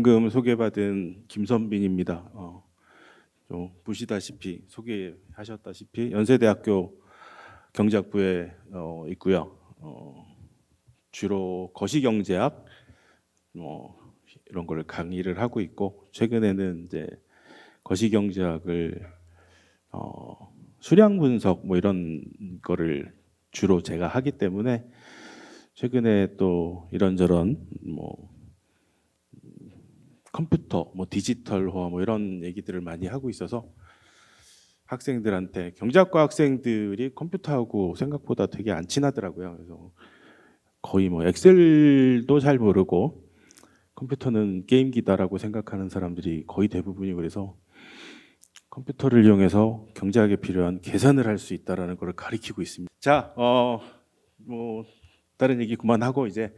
방금 소개받은 김선빈입니다. 좀 보시다시피 소개하셨다시피 연세대학교 경제학부에 있고요. 주로 거시경제학 이런 걸 강의를 하고 있고, 최근에는 이제 거시경제학을 수량 분석 이런 거를 주로 제가 하기 때문에 최근에 또 이런저런 컴퓨터, 디지털화 이런 얘기들을 많이 하고 있어서 학생들한테, 경제학과 학생들이 컴퓨터하고 생각보다 되게 안 친하더라고요. 그래서 거의 엑셀도 잘 모르고 컴퓨터는 게임기다라고 생각하는 사람들이 거의 대부분이, 그래서 컴퓨터를 이용해서 경제학에 필요한 계산을 할 수 있다라는 걸 가리키고 있습니다. 자, 다른 얘기 그만하고 이제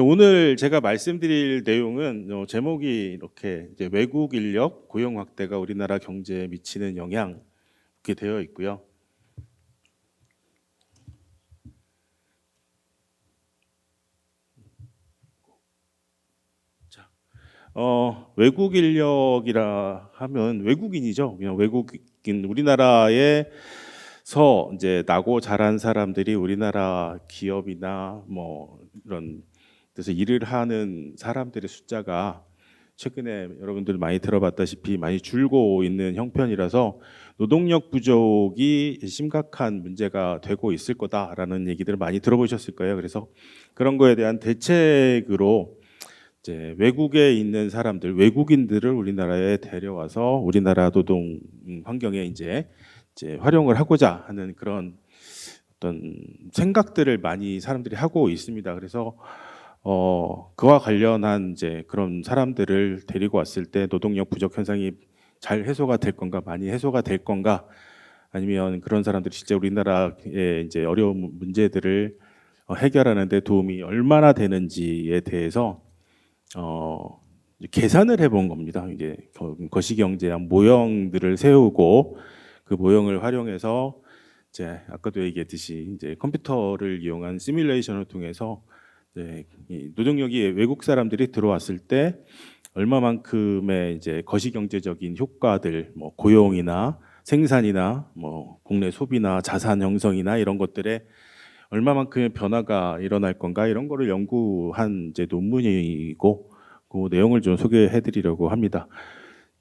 오늘 제가 말씀드릴 내용은 제목이 이렇게 이제 외국 인력 고용 확대가 우리나라 경제에 미치는 영향 이렇게 되어 있고요. 자, 외국 인력이라 하면 외국인이죠. 그냥 외국인, 우리나라에서 이제 나고 자란 사람들이 우리나라 기업이나 이런 그래서 일을 하는 사람들의 숫자가 최근에 여러분들 많이 들어봤다시피 많이 줄고 있는 형편이라서 노동력 부족이 심각한 문제가 되고 있을 거다라는 얘기들을 많이 들어보셨을 거예요. 그래서 그런 거에 대한 대책으로 이제 외국에 있는 사람들, 외국인들을 우리나라에 데려와서 우리나라 노동 환경에 이제 활용을 하고자 하는 그런 어떤 생각들을 많이 사람들이 하고 있습니다. 그래서 그와 관련한 이제 그런 사람들을 데리고 왔을 때 노동력 부족 현상이 잘 해소가 될 건가, 많이 해소가 될 건가, 아니면 그런 사람들이 실제 우리나라의 이제 어려운 문제들을 해결하는 데 도움이 얼마나 되는지에 대해서 계산을 해본 겁니다. 이제 거시경제학 모형들을 세우고 그 모형을 활용해서 이제 아까도 얘기했듯이 이제 컴퓨터를 이용한 시뮬레이션을 통해서 이 노동력이 외국 사람들이 들어왔을 때 얼마만큼의 이제 거시경제적인 효과들, 고용이나 생산이나 국내 소비나 자산 형성이나 이런 것들에 얼마만큼의 변화가 일어날 건가, 이런 거를 연구한 이제 논문이고 그 내용을 좀 소개해드리려고 합니다.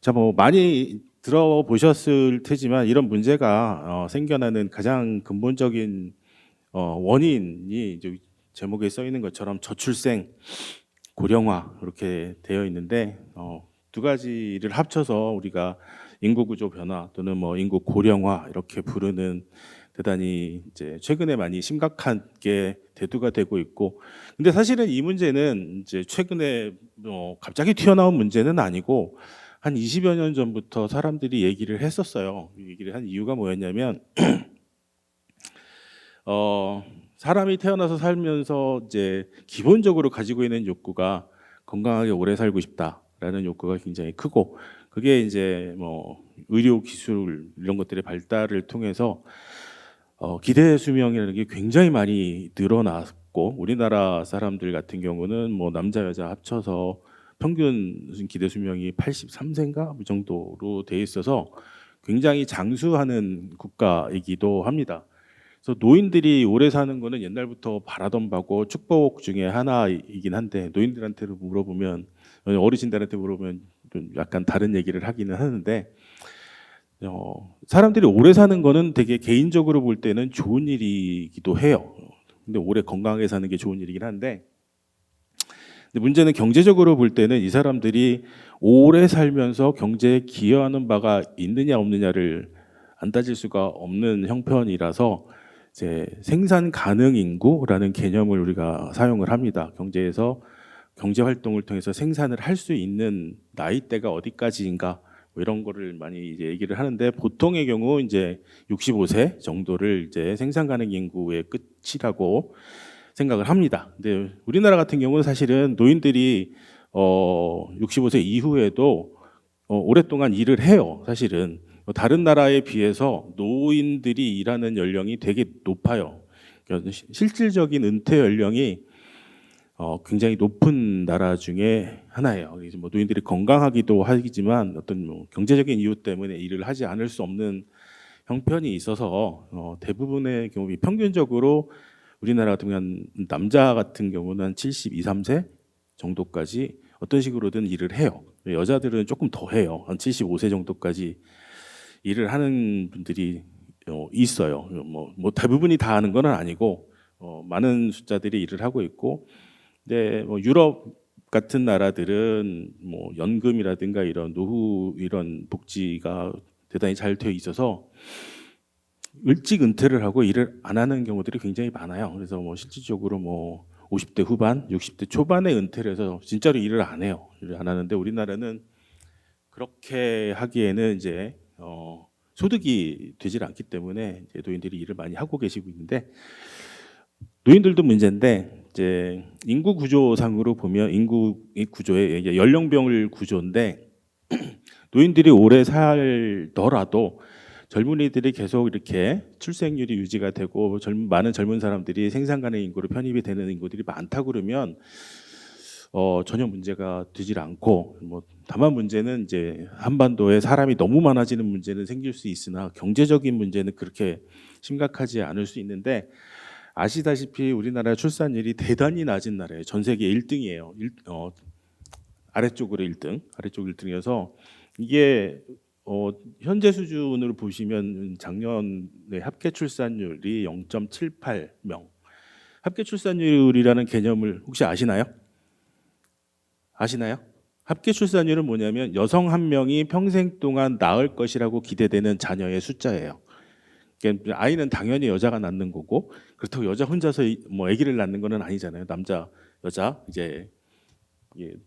자, 많이 들어보셨을 테지만 이런 문제가 생겨나는 가장 근본적인 원인이 이제 제목에 써 있는 것처럼 저출생, 고령화 이렇게 되어 있는데 두 가지를 합쳐서 우리가 인구 구조 변화 또는 인구 고령화 이렇게 부르는 대단히 이제 최근에 많이 심각하게 대두가 되고 있고, 근데 사실은 이 문제는 이제 최근에 갑자기 튀어나온 문제는 아니고 한 20여 년 전부터 사람들이 얘기를 했었어요. 얘기를 한 이유가 뭐였냐면 사람이 태어나서 살면서 이제 기본적으로 가지고 있는 욕구가 건강하게 오래 살고 싶다라는 욕구가 굉장히 크고, 그게 이제 의료 기술 이런 것들의 발달을 통해서 기대 수명이라는 게 굉장히 많이 늘어났고, 우리나라 사람들 같은 경우는 남자 여자 합쳐서 평균 기대 수명이 83세인가 그 정도로 돼 있어서 굉장히 장수하는 국가이기도 합니다. 그래서 노인들이 오래 사는 거는 옛날부터 바라던 바고 축복 중에 하나이긴 한데, 노인들한테 물어보면, 어르신들한테 물어보면 좀 약간 다른 얘기를 하기는 하는데, 사람들이 오래 사는 거는 되게 개인적으로 볼 때는 좋은 일이기도 해요. 근데 오래 건강하게 사는 게 좋은 일이긴 한데, 근데 문제는 경제적으로 볼 때는 이 사람들이 오래 살면서 경제에 기여하는 바가 있느냐 없느냐를 안 따질 수가 없는 형편이라서 이제 생산 가능 인구라는 개념을 우리가 사용을 합니다. 경제에서 경제 활동을 통해서 생산을 할 수 있는 나이대가 어디까지인가 이런 거를 많이 이제 얘기를 하는데, 보통의 경우 이제 65세 정도를 이제 생산 가능 인구의 끝이라고 생각을 합니다. 근데 우리나라 같은 경우는 사실은 노인들이 65세 이후에도 오랫동안 일을 해요. 사실은 다른 나라에 비해서 노인들이 일하는 연령이 되게 높아요. 그러니까 실질적인 은퇴 연령이 굉장히 높은 나라 중에 하나예요. 그래서 뭐 노인들이 건강하기도 하지만 어떤 뭐 경제적인 이유 때문에 일을 하지 않을 수 없는 형편이 있어서 대부분의 경우 평균적으로 우리나라 같은 경우는 남자 같은 경우는 한 72, 3세 정도까지 어떤 식으로든 일을 해요. 여자들은 조금 더 해요. 한 75세 정도까지 일을 하는 분들이 있어요. 뭐 대부분이 다 하는 건 아니고 많은 숫자들이 일을 하고 있고, 근데 뭐 유럽 같은 나라들은 뭐 연금이라든가 이런 노후 이런 복지가 대단히 잘 되어 있어서 일찍 은퇴를 하고 일을 안 하는 경우들이 굉장히 많아요. 그래서 뭐 실질적으로 뭐 50대 후반, 60대 초반에 은퇴를 해서 진짜로 일을 안 해요. 일을 안 하는데 우리나라는 그렇게 하기에는 이제 소득이 되질 않기 때문에 이제 노인들이 일을 많이 하고 계시고 있는데, 노인들도 문제인데 이제 인구 구조상으로 보면 인구 구조의 이게 연령별 구조인데 노인들이 오래 살더라도 젊은이들이 계속 이렇게 출생률이 유지가 되고 많은 젊은 사람들이 생산 가능 인구로 편입이 되는 인구들이 많다 그러면 전혀 문제가 되질 않고, 뭐 다만 문제는 이제 한반도에 사람이 너무 많아지는 문제는 생길 수 있으나 경제적인 문제는 그렇게 심각하지 않을 수 있는데, 아시다시피 우리나라 출산율이 대단히 낮은 나라예요. 전 세계 1등이에요. 아래쪽으로 1등, 아래쪽 1등이어서 이게 현재 수준으로 보시면 작년에 합계 출산율이 0.78명. 합계 출산율이라는 개념을 혹시 아시나요? 아시나요? 합계 출산율은 뭐냐면 여성 한 명이 평생 동안 낳을 것이라고 기대되는 자녀의 숫자예요. 그러니까 아이는 당연히 여자가 낳는 거고, 그렇다고 여자 혼자서 뭐 아기를 낳는 거는 아니잖아요. 남자, 여자 이제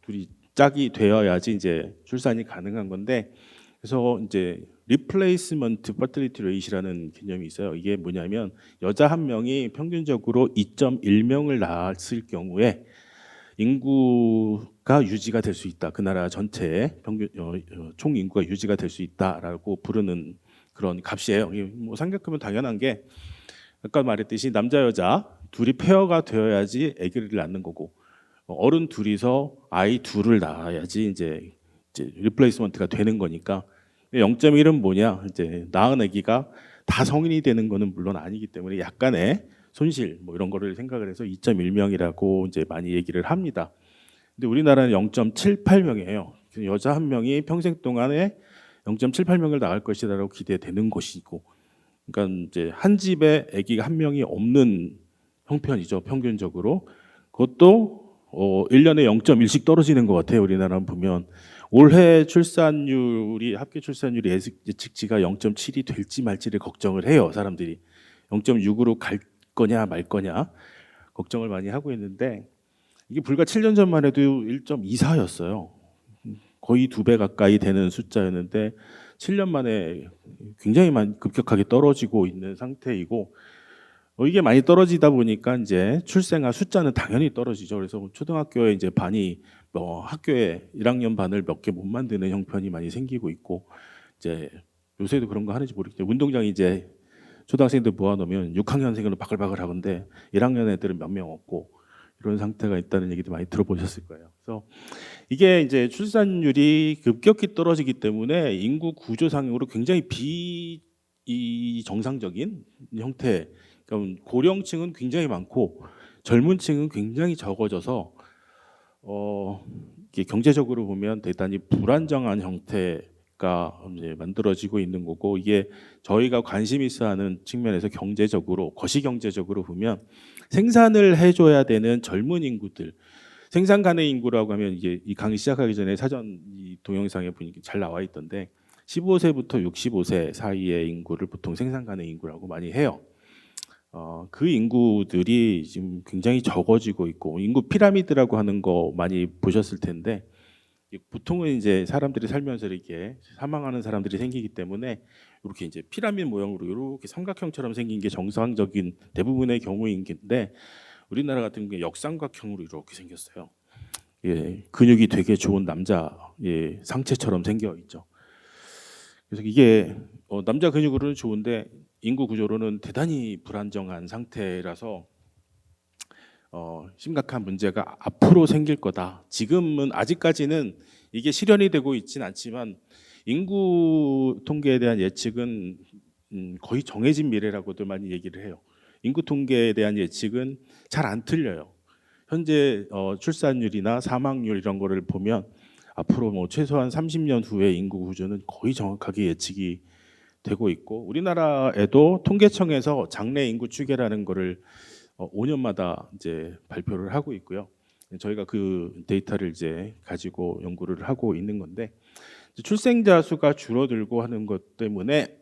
둘이 짝이 되어야지 이제 출산이 가능한 건데, 그래서 이제 리플레이스먼트 퍼틸리티 레이시라는 개념이 있어요. 이게 뭐냐면 여자 한 명이 평균적으로 2.1명을 낳았을 경우에 인구가 유지가 될 수 있다. 그 나라 전체의 평균 총 인구가 유지가 될 수 있다라고 부르는 그런 값이에요. 뭐 생각하면 당연한 게 아까 말했듯이 남자 여자 둘이 페어가 되어야지 아기를 낳는 거고, 어른 둘이서 아이 둘을 낳아야지 이제 리플레이스먼트가 되는 거니까. 0.1은 뭐냐? 이제 낳은 아기가 다 성인이 되는 거는 물론 아니기 때문에 약간의 손실 뭐 이런 거를 생각을 해서 2.1명이라고 이제 많이 얘기를 합니다. 근데 우리나라는 0.78명이에요. 여자 한 명이 평생 동안에 0.78명을 낳을 것이라고 기대되는 것이고, 그러니까 이제 한 집에 아기가 한 명이 없는 형편이죠, 평균적으로. 그것도 1년에 0.1씩 떨어지는 것 같아요. 우리나라는 보면 올해 출산율이 합계 출산율이 예측치가 0.7이 될지 말지를 걱정을 해요. 사람들이 0.6으로 갈 거냐 말 거냐 걱정을 많이 하고 있는데, 이게 불과 7년 전만 해도 1.24였어요. 거의 2배 가까이 되는 숫자였는데 7년 만에 굉장히 많이 급격하게 떨어지고 있는 상태이고, 이게 많이 떨어지다 보니까 이제 출생아 숫자는 당연히 떨어지죠. 그래서 초등학교에 이제 반이 학교에 1학년 반을 몇 개 못 만드는 형편이 많이 생기고 있고, 이제 요새도 그런 거 하는지 모르겠는데 운동장이 이제 초등학생들 모아놓으면 6학년생으로 바글바글 하건데 1학년 애들은 몇 명 없고 이런 상태가 있다는 얘기도 많이 들어보셨을 거예요. 그래서 이게 이제 출산율이 급격히 떨어지기 때문에 인구 구조상으로 굉장히 비정상적인 형태. 그러니까 고령층은 굉장히 많고 젊은 층은 굉장히 적어져서 이게 경제적으로 보면 대단히 불안정한 형태가 이제 만들어지고 있는 거고, 이게 저희가 관심 있어하는 측면에서 경제적으로 거시경제적으로 보면 생산을 해줘야 되는 젊은 인구들, 생산 가능 인구라고 하면 이게 이 강의 시작하기 전에 사전 이 동영상에 보니까 잘 나와 있던데 15세부터 65세 사이의 인구를 보통 생산 가능 인구라고 많이 해요. 그 인구들이 지금 굉장히 적어지고 있고, 인구 피라미드라고 하는 거 많이 보셨을 텐데 보통은 이제 사람들이 살면서 이렇게 사망하는 사람들이 생기기 때문에 이렇게 이제 피라미드 모형으로 이렇게 삼각형처럼 생긴 게 정상적인 대부분의 경우인데, 우리나라 같은 경우에 역삼각형으로 이렇게 생겼어요. 예, 근육이 되게 좋은 남자 상체처럼 생겨 있죠. 그래서 이게 남자 근육으로는 좋은데 인구 구조로는 대단히 불안정한 상태라서 심각한 문제가 앞으로 생길 거다. 지금은 아직까지는 이게 실현이 되고 있지는 않지만 인구 통계에 대한 예측은 거의 정해진 미래라고도 많이 얘기를 해요. 인구 통계에 대한 예측은 잘 안 틀려요. 현재 출산율이나 사망률 이런 거를 보면 앞으로 뭐 최소한 30년 후의 인구 구조는 거의 정확하게 예측이 되고 있고, 우리나라에도 통계청에서 장래 인구 추계라는 거를 5년마다 이제 발표를 하고 있고요. 저희가 그 데이터를 이제 가지고 연구를 하고 있는 건데, 출생자 수가 줄어들고 하는 것 때문에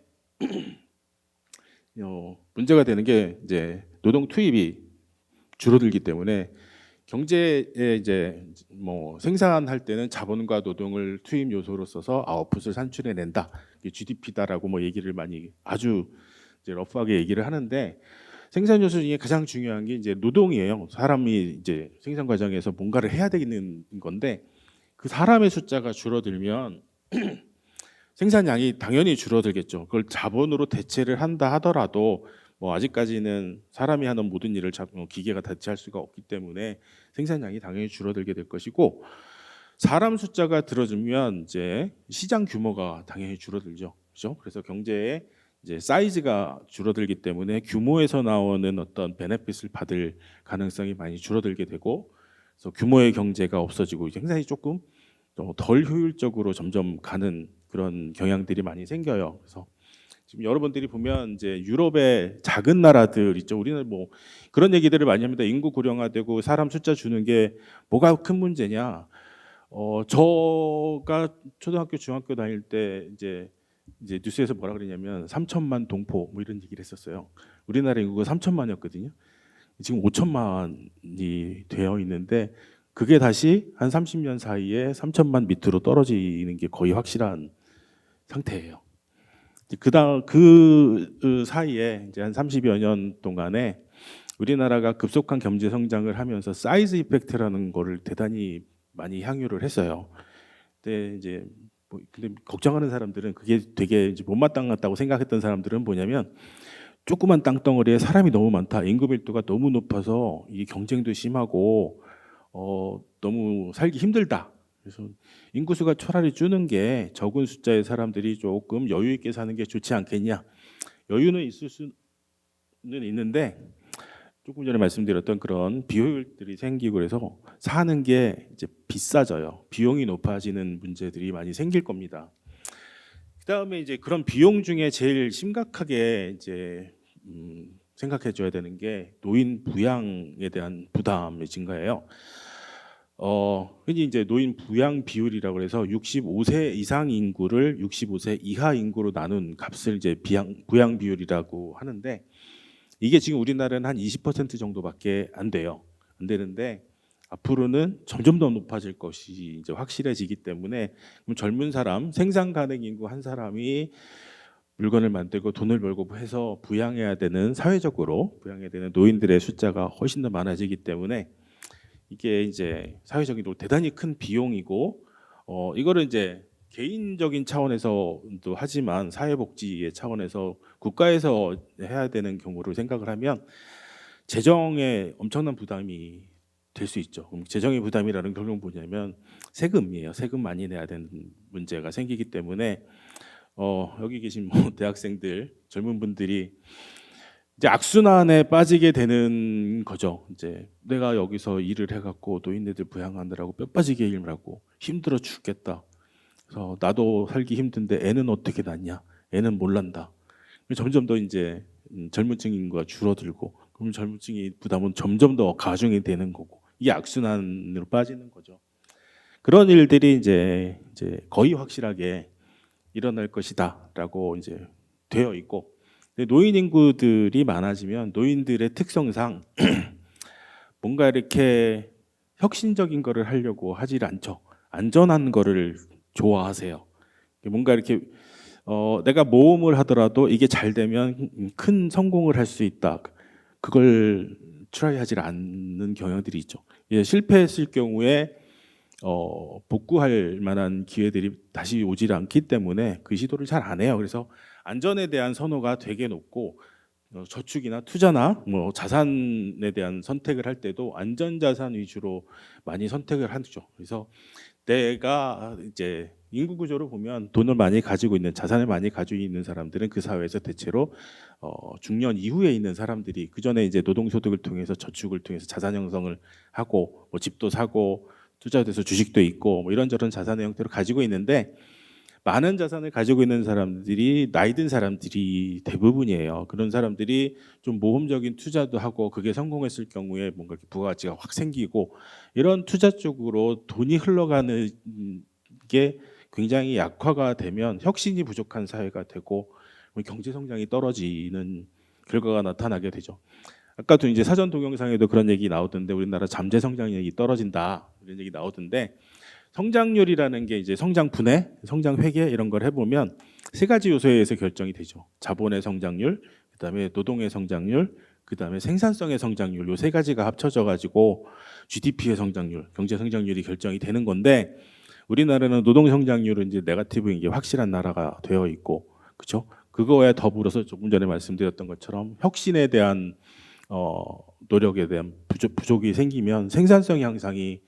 문제가 되는 게 이제 노동 투입이 줄어들기 때문에 경제에 이제 뭐 생산할 때는 자본과 노동을 투입 요소로 써서 아웃풋을 산출해 낸다. 이게 GDP다라고 뭐 얘기를 많이 아주 이제 러프하게 얘기를 하는데, 생산 요소 중에 가장 중요한 게 이제 노동이에요. 사람이 이제 생산 과정에서 뭔가를 해야 되는 건데, 그 사람의 숫자가 줄어들면 생산량이 당연히 줄어들겠죠. 그걸 자본으로 대체를 한다 하더라도 뭐 아직까지는 사람이 하는 모든 일을 기계가 대체할 수가 없기 때문에 생산량이 당연히 줄어들게 될 것이고, 사람 숫자가 들어주면 이제 시장 규모가 당연히 줄어들죠. 그렇죠? 그래서 경제의 이제 사이즈가 줄어들기 때문에 규모에서 나오는 어떤 베네핏을 받을 가능성이 많이 줄어들게 되고, 그래서 규모의 경제가 없어지고 생산이 조금 덜 효율적으로 점점 가는 그런 경향들이 많이 생겨요. 그래서 지금 여러분들이 보면 이제 유럽의 작은 나라들 있죠. 우리는 뭐 그런 얘기들을 많이 합니다. 인구 고령화되고 사람 숫자 주는 게 뭐가 큰 문제냐. 저가 초등학교, 중학교 다닐 때 이제 뉴스에서 뭐라 그러냐면 3천만 동포 뭐 이런 얘기를 했었어요. 우리나라 인구가 3천만이었거든요. 지금 5천만이 되어 있는데, 그게 다시 한 30년 사이에 3천만 밑으로 떨어지는 게 거의 확실한 상태예요. 그 사이에 이제 한 30여 년 동안에 우리나라가 급속한 경제 성장을 하면서 사이즈 이펙트라는 거를 대단히 많이 향유를 했어요. 근데 이제 근데 걱정하는 사람들은, 그게 되게 이제 못마땅하다고 생각했던 사람들은 뭐냐면, 조그만 땅덩어리에 사람이 너무 많다, 인구 밀도가 너무 높아서 이 경쟁도 심하고 너무 살기 힘들다. 그래서 인구수가 차라리 주는 게 적은 숫자의 사람들이 조금 여유 있게 사는 게 좋지 않겠냐. 여유는 있을 수는 있는데 조금 전에 말씀드렸던 그런 비효율들이 생기고 그래서 사는 게 이제 비싸져요. 비용이 높아지는 문제들이 많이 생길 겁니다. 그다음에 이제 그런 비용 중에 제일 심각하게 이제 생각해 줘야 되는 게 노인 부양에 대한 부담의 증가예요. 흔히 이제 노인 부양 비율이라고 해서 65세 이상 인구를 65세 이하 인구로 나눈 값을 이제 부양 비율이라고 하는데, 이게 지금 우리나라는 한 20% 정도밖에 안 돼요. 안 되는데 앞으로는 점점 더 높아질 것이 이제 확실해지기 때문에, 그럼 젊은 사람, 생산 가능 인구 한 사람이 물건을 만들고 돈을 벌고 해서 부양해야 되는, 사회적으로 부양해야 되는 노인들의 숫자가 훨씬 더 많아지기 때문에 이게 이제 사회적으로 대단히 큰 비용이고, 이거를 이제 개인적인 차원에서도 하지만 사회복지의 차원에서 국가에서 해야 되는 경우를 생각을 하면 재정에 엄청난 부담이 될 수 있죠. 그럼 재정의 부담이라는 건 결국 뭐냐면 세금이에요. 세금 많이 내야 되는 문제가 생기기 때문에 여기 계신 뭐 대학생들, 젊은 분들이 이제 악순환에 빠지게 되는 거죠. 이제 내가 여기서 일을 해갖고 노인네들 부양하느라고 뼈 빠지게 일을 하고 힘들어 죽겠다. 그래서 나도 살기 힘든데 애는 어떻게 낳냐? 애는 몰란다. 점점 더 이제 젊은층 인구가 줄어들고, 그럼 젊은층이 부담은 점점 더 가중이 되는 거고, 이게 악순환으로 빠지는 거죠. 그런 일들이 이제 거의 확실하게 일어날 것이다라고 이제 되어 있고, 노인 인구들이 많아지면 노인들의 특성상 뭔가 이렇게 혁신적인 거를 하려고 하질 않죠. 안전한 거를 좋아하세요. 뭔가 이렇게 내가 모험을 하더라도 이게 잘 되면 큰 성공을 할 수 있다, 그걸 트라이하지 않는 경향들이 있죠. 실패했을 경우에 복구할 만한 기회들이 다시 오질 않기 때문에 그 시도를 잘 안 해요. 그래서 안전에 대한 선호가 되게 높고, 저축이나 투자나 뭐 자산에 대한 선택을 할 때도 안전자산 위주로 많이 선택을 하죠. 그래서 내가 이제 인구 구조를 보면 돈을 많이 가지고 있는, 자산을 많이 가지고 있는 사람들은 그 사회에서 대체로 중년 이후에 있는 사람들이, 그 전에 이제 노동소득을 통해서 저축을 통해서 자산 형성을 하고 뭐 집도 사고 투자돼서 주식도 있고 뭐 이런저런 자산의 형태로 가지고 있는데, 많은 자산을 가지고 있는 사람들이 나이 든 사람들이 대부분이에요. 그런 사람들이 좀 모험적인 투자도 하고 그게 성공했을 경우에 뭔가 부가가치가 확 생기고, 이런 투자 쪽으로 돈이 흘러가는 게 굉장히 약화가 되면 혁신이 부족한 사회가 되고 경제 성장이 떨어지는 결과가 나타나게 되죠. 아까도 이제 사전 동영상에도 그런 얘기 나오던데, 우리나라 잠재 성장력이 떨어진다 이런 얘기 나오던데, 성장률이라는 게 이제 성장 분해, 성장 회계 이런 걸 해보면 세 가지 요소에 의해서 결정이 되죠. 자본의 성장률, 그다음에 노동의 성장률, 그다음에 생산성의 성장률, 요 세 가지가 합쳐져 가지고 GDP의 성장률, 경제 성장률이 결정이 되는 건데, 우리나라는 노동 성장률은 이제 네거티브인 게 확실한 나라가 되어 있고, 그렇죠? 그거에 더불어서 조금 전에 말씀드렸던 것처럼 혁신에 대한 노력에 대한 부족이 생기면 생산성 향상이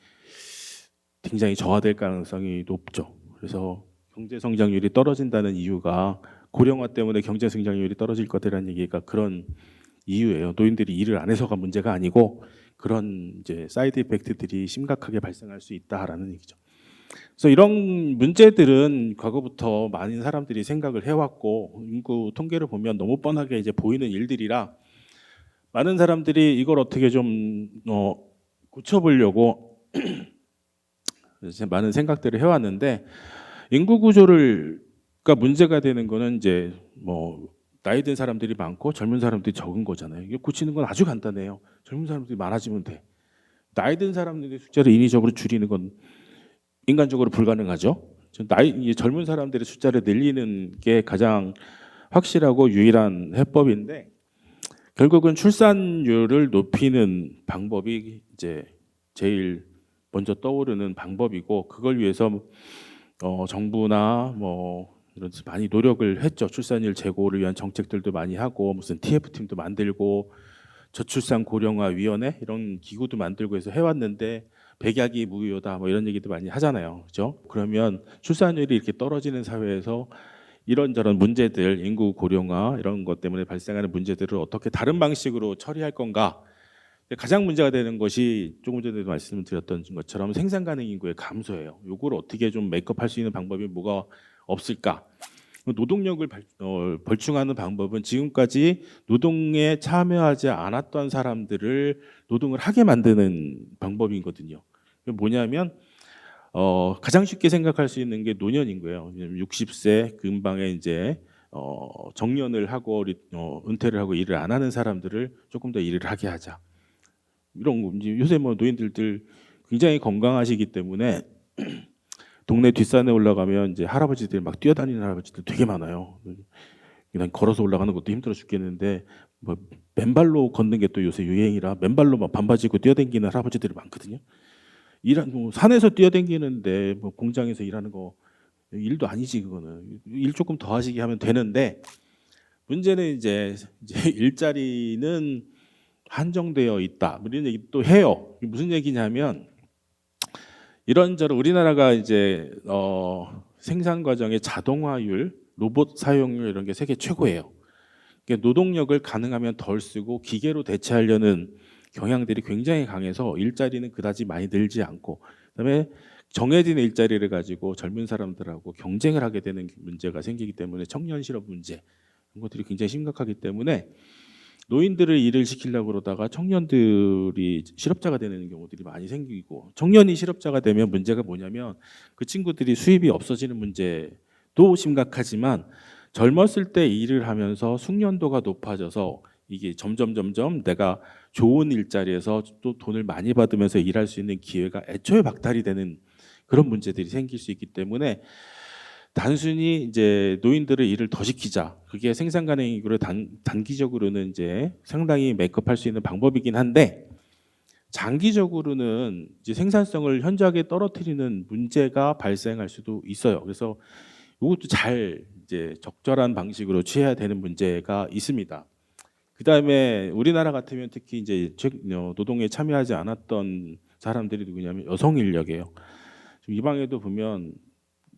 굉장히 저하될 가능성이 높죠. 그래서 경제 성장률이 떨어진다는 이유가 고령화 때문에 경제 성장률이 떨어질 거다라는 얘기가 그런 이유예요. 노인들이 일을 안 해서가 문제가 아니고 그런 이제 사이드 이펙트들이 심각하게 발생할 수 있다라는 얘기죠. 그래서 이런 문제들은 과거부터 많은 사람들이 생각을 해왔고, 인구 통계를 보면 너무 뻔하게 이제 보이는 일들이라 많은 사람들이 이걸 어떻게 좀 고쳐보려고 많은 생각들을 해왔는데, 인구 구조가 문제가 되는 거는 이제 뭐 나이 든 사람들이 많고 젊은 사람들이 적은 거잖아요. 이게 고치는 건 아주 간단해요. 젊은 사람들이 많아지면 돼. 나이 든 사람들의 숫자를 인위적으로 줄이는 건 인간적으로 불가능하죠. 젊은 사람들의 숫자를 늘리는 게 가장 확실하고 유일한 해법인데, 결국은 출산율을 높이는 방법이 이제 제일 먼저 떠오르는 방법이고, 그걸 위해서 정부나 뭐 이런 많이 노력을 했죠. 출산율 제고를 위한 정책들도 많이 하고, 무슨 TF팀도 만들고 저출산 고령화 위원회 이런 기구도 만들고 해서 해왔는데, 백약이 무효다 뭐 이런 얘기도 많이 하잖아요. 그렇죠? 그러면 출산율이 이렇게 떨어지는 사회에서 이런저런 문제들, 인구 고령화 이런 것 때문에 발생하는 문제들을 어떻게 다른 방식으로 처리할 건가? 가장 문제가 되는 것이 조금 전에도 말씀드렸던 것처럼 생산 가능 인구의 감소예요. 이걸 어떻게 좀 메이크업할 수 있는 방법이 뭐가 없을까? 노동력을 벌충하는 방법은 지금까지 노동에 참여하지 않았던 사람들을 노동을 하게 만드는 방법이거든요. 뭐냐면 가장 쉽게 생각할 수 있는 게 노년인 거예요. 60세 근방에 이제 정년을 하고 은퇴를 하고 일을 안 하는 사람들을 조금 더 일을 하게 하자. 이런 거 이제 요새 뭐 노인들들 굉장히 건강하시기 때문에 동네 뒷산에 올라가면 이제 할아버지들 막 뛰어다니는 할아버지들 되게 많아요. 그냥 걸어서 올라가는 것도 힘들어 죽겠는데 뭐 맨발로 걷는 게 또 요새 유행이라 맨발로 막 반바지 입고 뛰어다니는 할아버지들이 많거든요. 뭐 산에서 뛰어다니는데 뭐 공장에서 일하는 거 일도 아니지. 그거는 일 조금 더 하시게 하면 되는데, 문제는 이제 일자리는 한정되어 있다 이런 얘기 또 해요. 무슨 얘기냐면, 이런저런 우리나라가 이제 생산 과정의 자동화율, 로봇 사용률 이런 게 세계 최고예요. 그러니까 노동력을 가능하면 덜 쓰고 기계로 대체하려는 경향들이 굉장히 강해서 일자리는 그다지 많이 늘지 않고, 그다음에 정해진 일자리를 가지고 젊은 사람들하고 경쟁을 하게 되는 문제가 생기기 때문에 청년 실업 문제 이런 것들이 굉장히 심각하기 때문에 노인들을 일을 시키려고 그러다가 청년들이 실업자가 되는 경우들이 많이 생기고, 청년이 실업자가 되면 문제가 뭐냐면 그 친구들이 수입이 없어지는 문제도 심각하지만, 젊었을 때 일을 하면서 숙련도가 높아져서 이게 점점 내가 좋은 일자리에서 또 돈을 많이 받으면서 일할 수 있는 기회가 애초에 박탈이 되는 그런 문제들이 생길 수 있기 때문에, 단순히 이제 노인들을 일을 더 시키자, 그게 생산 가능 인구를 단기적으로는 이제 상당히 메이크업할 수 있는 방법이긴 한데, 장기적으로는 이제 생산성을 현저하게 떨어뜨리는 문제가 발생할 수도 있어요. 그래서 이것도 잘 이제 적절한 방식으로 취해야 되는 문제가 있습니다. 그다음에 우리나라 같으면 특히 이제 노동에 참여하지 않았던 사람들이 누구냐면 여성 인력이에요. 지금 이 방에도 보면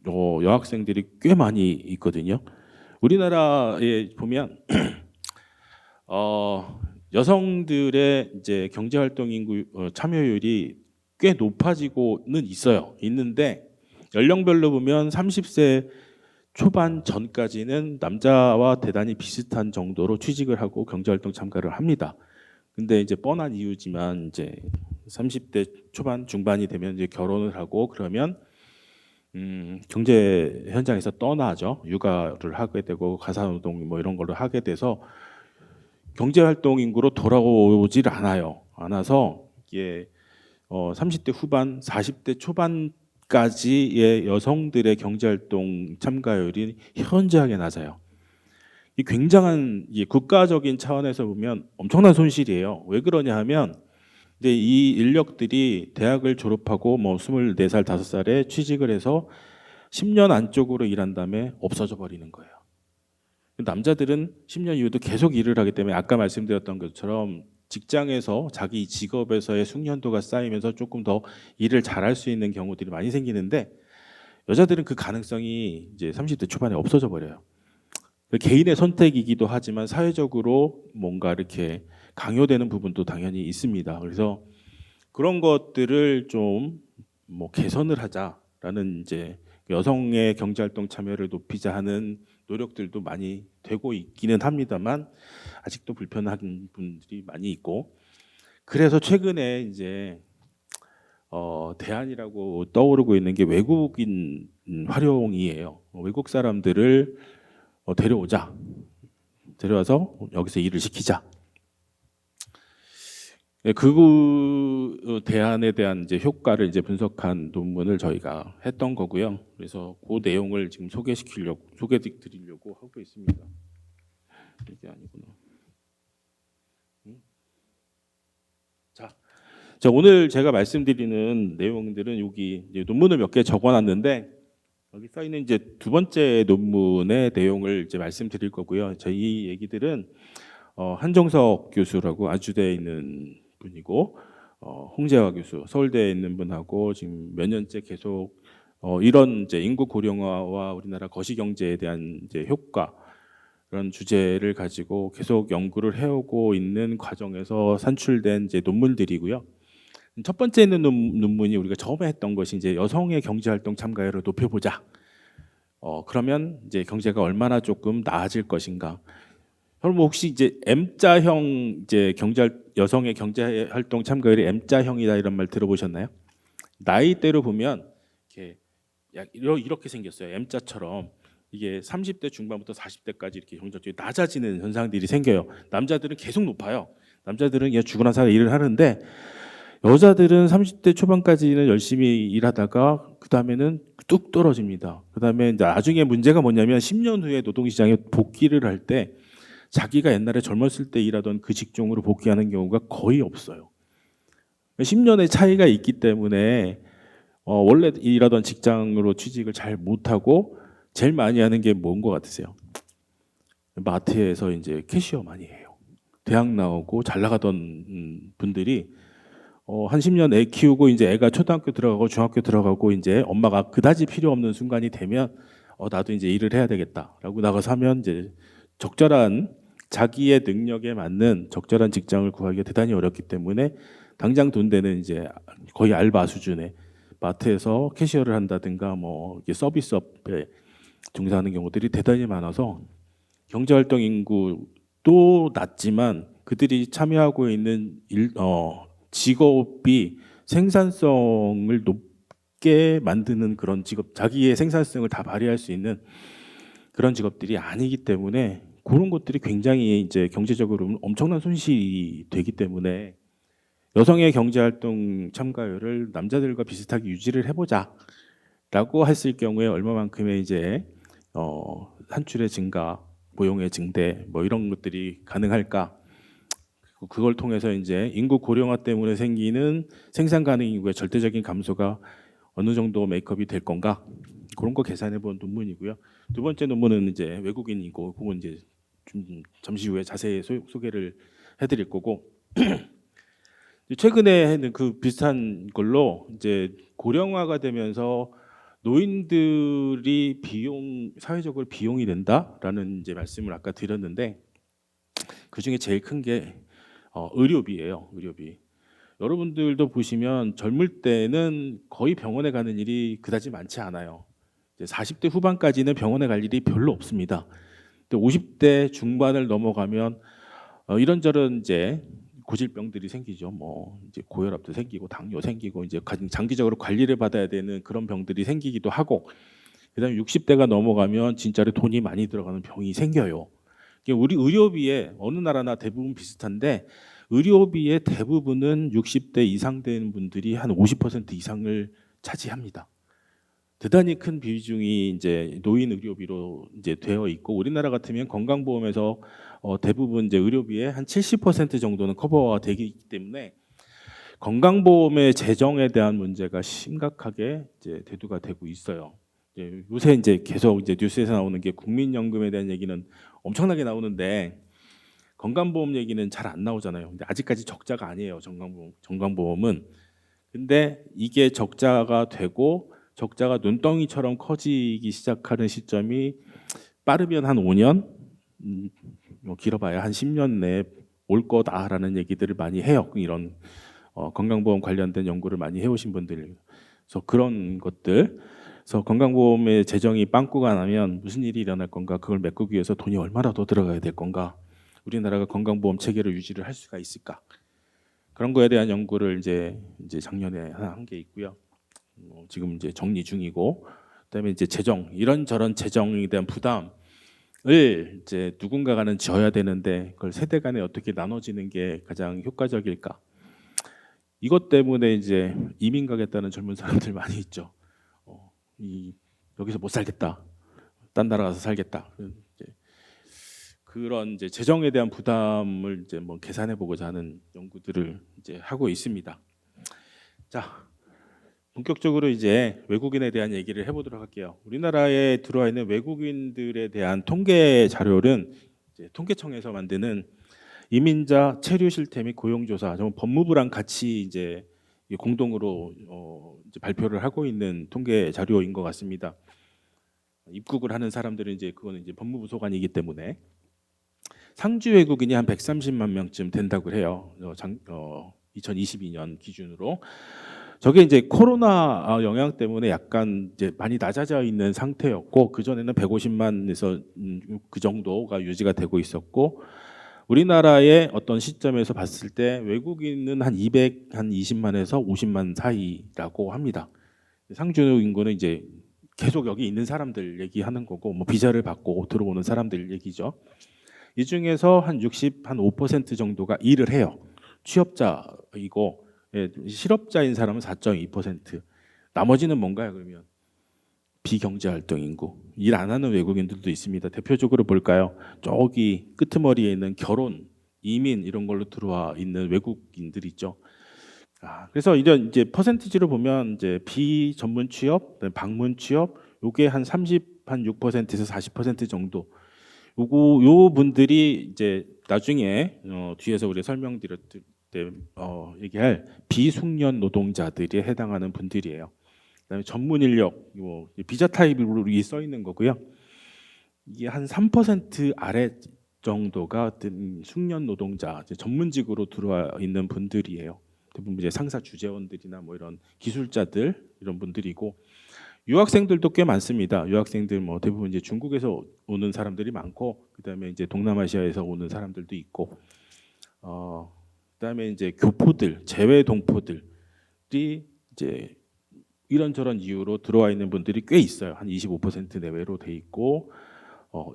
여학생들이 꽤 많이 있거든요. 우리나라에 보면 여성들의 이제 경제활동 인구 참여율이 꽤 높아지고는 있어요. 있는데 연령별로 보면 30세 초반 전까지는 남자와 대단히 비슷한 정도로 취직을 하고 경제활동 참가를 합니다. 근데 이제 뻔한 이유지만 이제 30대 초반 중반이 되면 이제 결혼을 하고 그러면 경제 현장에서 떠나죠. 육아를 하게 되고 가사노동 뭐 이런 걸로 하게 돼서 경제활동 인구로 돌아오질 않아서 이게 30대 후반, 40대 초반까지의 여성들의 경제활동 참가율이 현저하게 낮아요. 이 굉장한 국가적인 차원에서 보면 엄청난 손실이에요. 왜 그러냐 하면 근데 이 인력들이 대학을 졸업하고 뭐 24살, 5살에 취직을 해서 10년 안쪽으로 일한 다음에 없어져 버리는 거예요. 남자들은 10년 이후도 계속 일을 하기 때문에 아까 말씀드렸던 것처럼 직장에서 자기 직업에서의 숙련도가 쌓이면서 조금 더 일을 잘할 수 있는 경우들이 많이 생기는데 여자들은 그 가능성이 이제 30대 초반에 없어져 버려요. 개인의 선택이기도 하지만 사회적으로 뭔가 이렇게 강요되는 부분도 당연히 있습니다. 그래서 그런 것들을 좀 뭐 개선을 하자라는 이제 여성의 경제활동 참여를 높이자 하는 노력들도 많이 되고 있기는 합니다만 아직도 불편한 분들이 많이 있고 그래서 최근에 이제 대안이라고 떠오르고 있는 게 외국인 활용이에요. 외국 사람들을 데려와서 여기서 일을 시키자. 그 대안에 대한 이제 효과를 이제 분석한 논문을 저희가 했던 거고요. 그래서 그 내용을 지금 소개드리려고 하고 있습니다. 이게 아니구나. 자, 오늘 제가 말씀드리는 내용들은 여기 이제 논문을 몇 개 적어놨는데 여기 써 있는 이제 두 번째 논문의 내용을 이제 말씀드릴 거고요. 저희 얘기들은 한정석 교수라고 아주대에 있는 분이고 홍재화 교수 서울대에 있는 분하고 지금 몇 년째 계속 이런 이제 인구 고령화와 우리나라 거시 경제에 대한 이제 효과 그런 주제를 가지고 계속 연구를 해오고 있는 과정에서 산출된 이제 논문들이고요. 첫 번째 있는 논문이 우리가 처음에 했던 것이 이제 여성의 경제활동 참가율을 높여보자. 그러면 이제 경제가 얼마나 조금 나아질 것인가. 여러분 혹시 이제 M자형 이제 여성의 경제활동 참가율이 M자형이다 이런 말 들어보셨나요? 나이대로 보면 이렇게 생겼어요. M자처럼 이게 30대 중반부터 40대까지 이렇게 경제적이 낮아지는 현상들이 생겨요. 남자들은 계속 높아요. 남자들은 그냥 죽으나 살아 일을 하는데 여자들은 30대 초반까지는 열심히 일하다가 그 다음에는 뚝 떨어집니다. 그 다음에 이제 나중에 문제가 뭐냐면 10년 후에 노동시장에 복귀를 할 때 자기가 옛날에 젊었을 때 일하던 그 직종으로 복귀하는 경우가 거의 없어요. 10년의 차이가 있기 때문에 원래 일하던 직장으로 취직을 잘 못하고 제일 많이 하는 게 뭔 것 같으세요? 마트에서 이제 캐시어 많이 해요. 대학 나오고 잘 나가던 분들이 한 10년 애 키우고 이제 애가 초등학교 들어가고 중학교 들어가고 이제 엄마가 그다지 필요 없는 순간이 되면 나도 이제 일을 해야 되겠다라고 나가서 하면 이제 적절한 자기의 능력에 맞는 적절한 직장을 구하기가 대단히 어렵기 때문에 당장 돈 되는 이제 거의 알바 수준의 마트에서 캐시어를 한다든가 뭐 서비스업에 종사하는 경우들이 대단히 많아서 경제활동 인구도 낮지만 그들이 참여하고 있는 직업이 생산성을 높게 만드는 그런 직업, 자기의 생산성을 다 발휘할 수 있는 그런 직업들이 아니기 때문에 그런 것들이 굉장히 이제 경제적으로 엄청난 손실이 되기 때문에 여성의 경제활동 참가율을 남자들과 비슷하게 유지를 해보자라고 했을 경우에 얼마만큼의 이제 산출의 증가, 고용의 증대 뭐 이런 것들이 가능할까? 그걸 통해서 이제 인구 고령화 때문에 생기는 생산 가능 인구의 절대적인 감소가 어느 정도 메이크업이 될 건가? 그런 거 계산해 본 논문이고요. 두 번째 논문은 이제 외국인이고 그건 이제 좀 잠시 후에 자세히 소개를 해드릴 거고 최근에는 그 비슷한 걸로 이제 고령화가 되면서 노인들이 사회적으로 비용이 된다라는 이제 말씀을 아까 드렸는데 그 중에 제일 큰 게 의료비예요. 의료비. 여러분들도 보시면 젊을 때는 거의 병원에 가는 일이 그다지 많지 않아요. 이제 40대 후반까지는 병원에 갈 일이 별로 없습니다. 근데 50대 중반을 넘어가면 이런저런 이제 고질병들이 생기죠. 뭐 이제 고혈압도 생기고 당뇨 생기고 이제 장기적으로 관리를 받아야 되는 그런 병들이 생기기도 하고 그다음에 60대가 넘어가면 진짜로 돈이 많이 들어가는 병이 생겨요. 우리 의료비에 어느 나라나 대부분 비슷한데 의료비의 대부분은 60대 이상 된 분들이 한 50% 이상을 차지합니다. 대단히 큰 비중이 이제 노인 의료비로 이제 되어 있고 우리나라 같으면 건강보험에서 대부분 이제 의료비의 한 70% 정도는 커버가 되기 때문에 건강보험의 재정에 대한 문제가 심각하게 이제 대두가 되고 있어요. 요새 이제 계속 이제 뉴스에서 나오는 게 국민연금에 대한 얘기는 엄청나게 나오는데 건강보험 얘기는 잘 안 나오잖아요. 근데 아직까지 적자가 아니에요. 건강보험은. 근데 이게 적자가 되고 적자가 눈덩이처럼 커지기 시작하는 시점이 빠르면 한 5년, 길어봐야 한 10년 내에 올 거다라는 얘기들을 많이 해요. 이런 건강보험 관련된 연구를 많이 해오신 분들. 그래서 그런 것들. 그래서 건강보험의 재정이 빵꾸가 나면 무슨 일이 일어날 건가? 그걸 메꾸기 위해서 돈이 얼마나 더 들어가야 될 건가? 우리나라가 건강보험 체계를 유지를 할 수가 있을까? 그런 거에 대한 연구를 이제 작년에 한 게 있고요. 지금 이제 정리 중이고, 그다음에 이제 재정 이런저런 재정에 대한 부담을 이제 누군가가는 져야 되는데 그걸 세대 간에 어떻게 나눠지는 게 가장 효과적일까? 이것 때문에 이제 이민 가겠다는 젊은 사람들 많이 있죠. 여기서 못 살겠다, 딴 나라 가서 살겠다. 그런 이제 재정에 대한 부담을 이제 뭐 계산해 보고자 하는 연구들을 이제 하고 있습니다. 자, 본격적으로 이제 외국인에 대한 얘기를 해보도록 할게요. 우리나라에 들어와 있는 외국인들에 대한 통계 자료는 이제 통계청에서 만드는 이민자 체류 실태 및 고용조사, 법무부랑 같이 이제 공동으로 이제 발표를 하고 있는 통계 자료인 것 같습니다. 입국을 하는 사람들은 이제 그거는 이제 법무부 소관이기 때문에 상주 외국인이 한 130만 명쯤 된다고 해요. 2022년 기준으로. 저게 이제 코로나 영향 때문에 약간 이제 많이 낮아져 있는 상태였고 그 전에는 150만에서 그 정도가 유지가 되고 있었고 우리나라의 어떤 시점에서 봤을 때 외국인은 한 220만에서 50만 사이라고 합니다. 상주 인구는 이제 계속 여기 있는 사람들 얘기하는 거고 뭐 비자를 받고 들어오는 사람들 얘기죠. 이 중에서 한 5% 정도가 일을 해요. 취업자이고 실업자인 사람은 4.2%. 나머지는 뭔가요? 그러면 비경제활동 인구, 일 안 하는 외국인들도 있습니다. 대표적으로 볼까요? 저기 끄트머리에 있는 결혼, 이민 이런 걸로 들어와 있는 외국인들 있죠. 그래서 이런 이제 퍼센티지로 보면 이제 비전문 취업, 방문 취업, 요게 한 6%에서 40% 정도. 요 분들이 이제 나중에 뒤에서 우리 설명드릴 때 얘기할 비숙련 노동자들이 해당하는 분들이에요. 그다음에 전문 인력, 비자 타입으로 써 있는 거고요. 이게 한 3% 아래 정도가 숙련 노동자, 전문직으로 들어와 있는 분들이에요. 대부분 이제 상사 주재원들이나 뭐 이런 기술자들 이런 분들이고 유학생들도 꽤 많습니다. 유학생들 뭐 대부분 이제 중국에서 오는 사람들이 많고 그다음에 이제 동남아시아에서 오는 사람들도 있고 그다음에 이제 교포들, 재외 동포들이 이제 이런저런 이유로 들어와 있는 분들이 꽤 있어요. 한 25% 내외로 돼 있고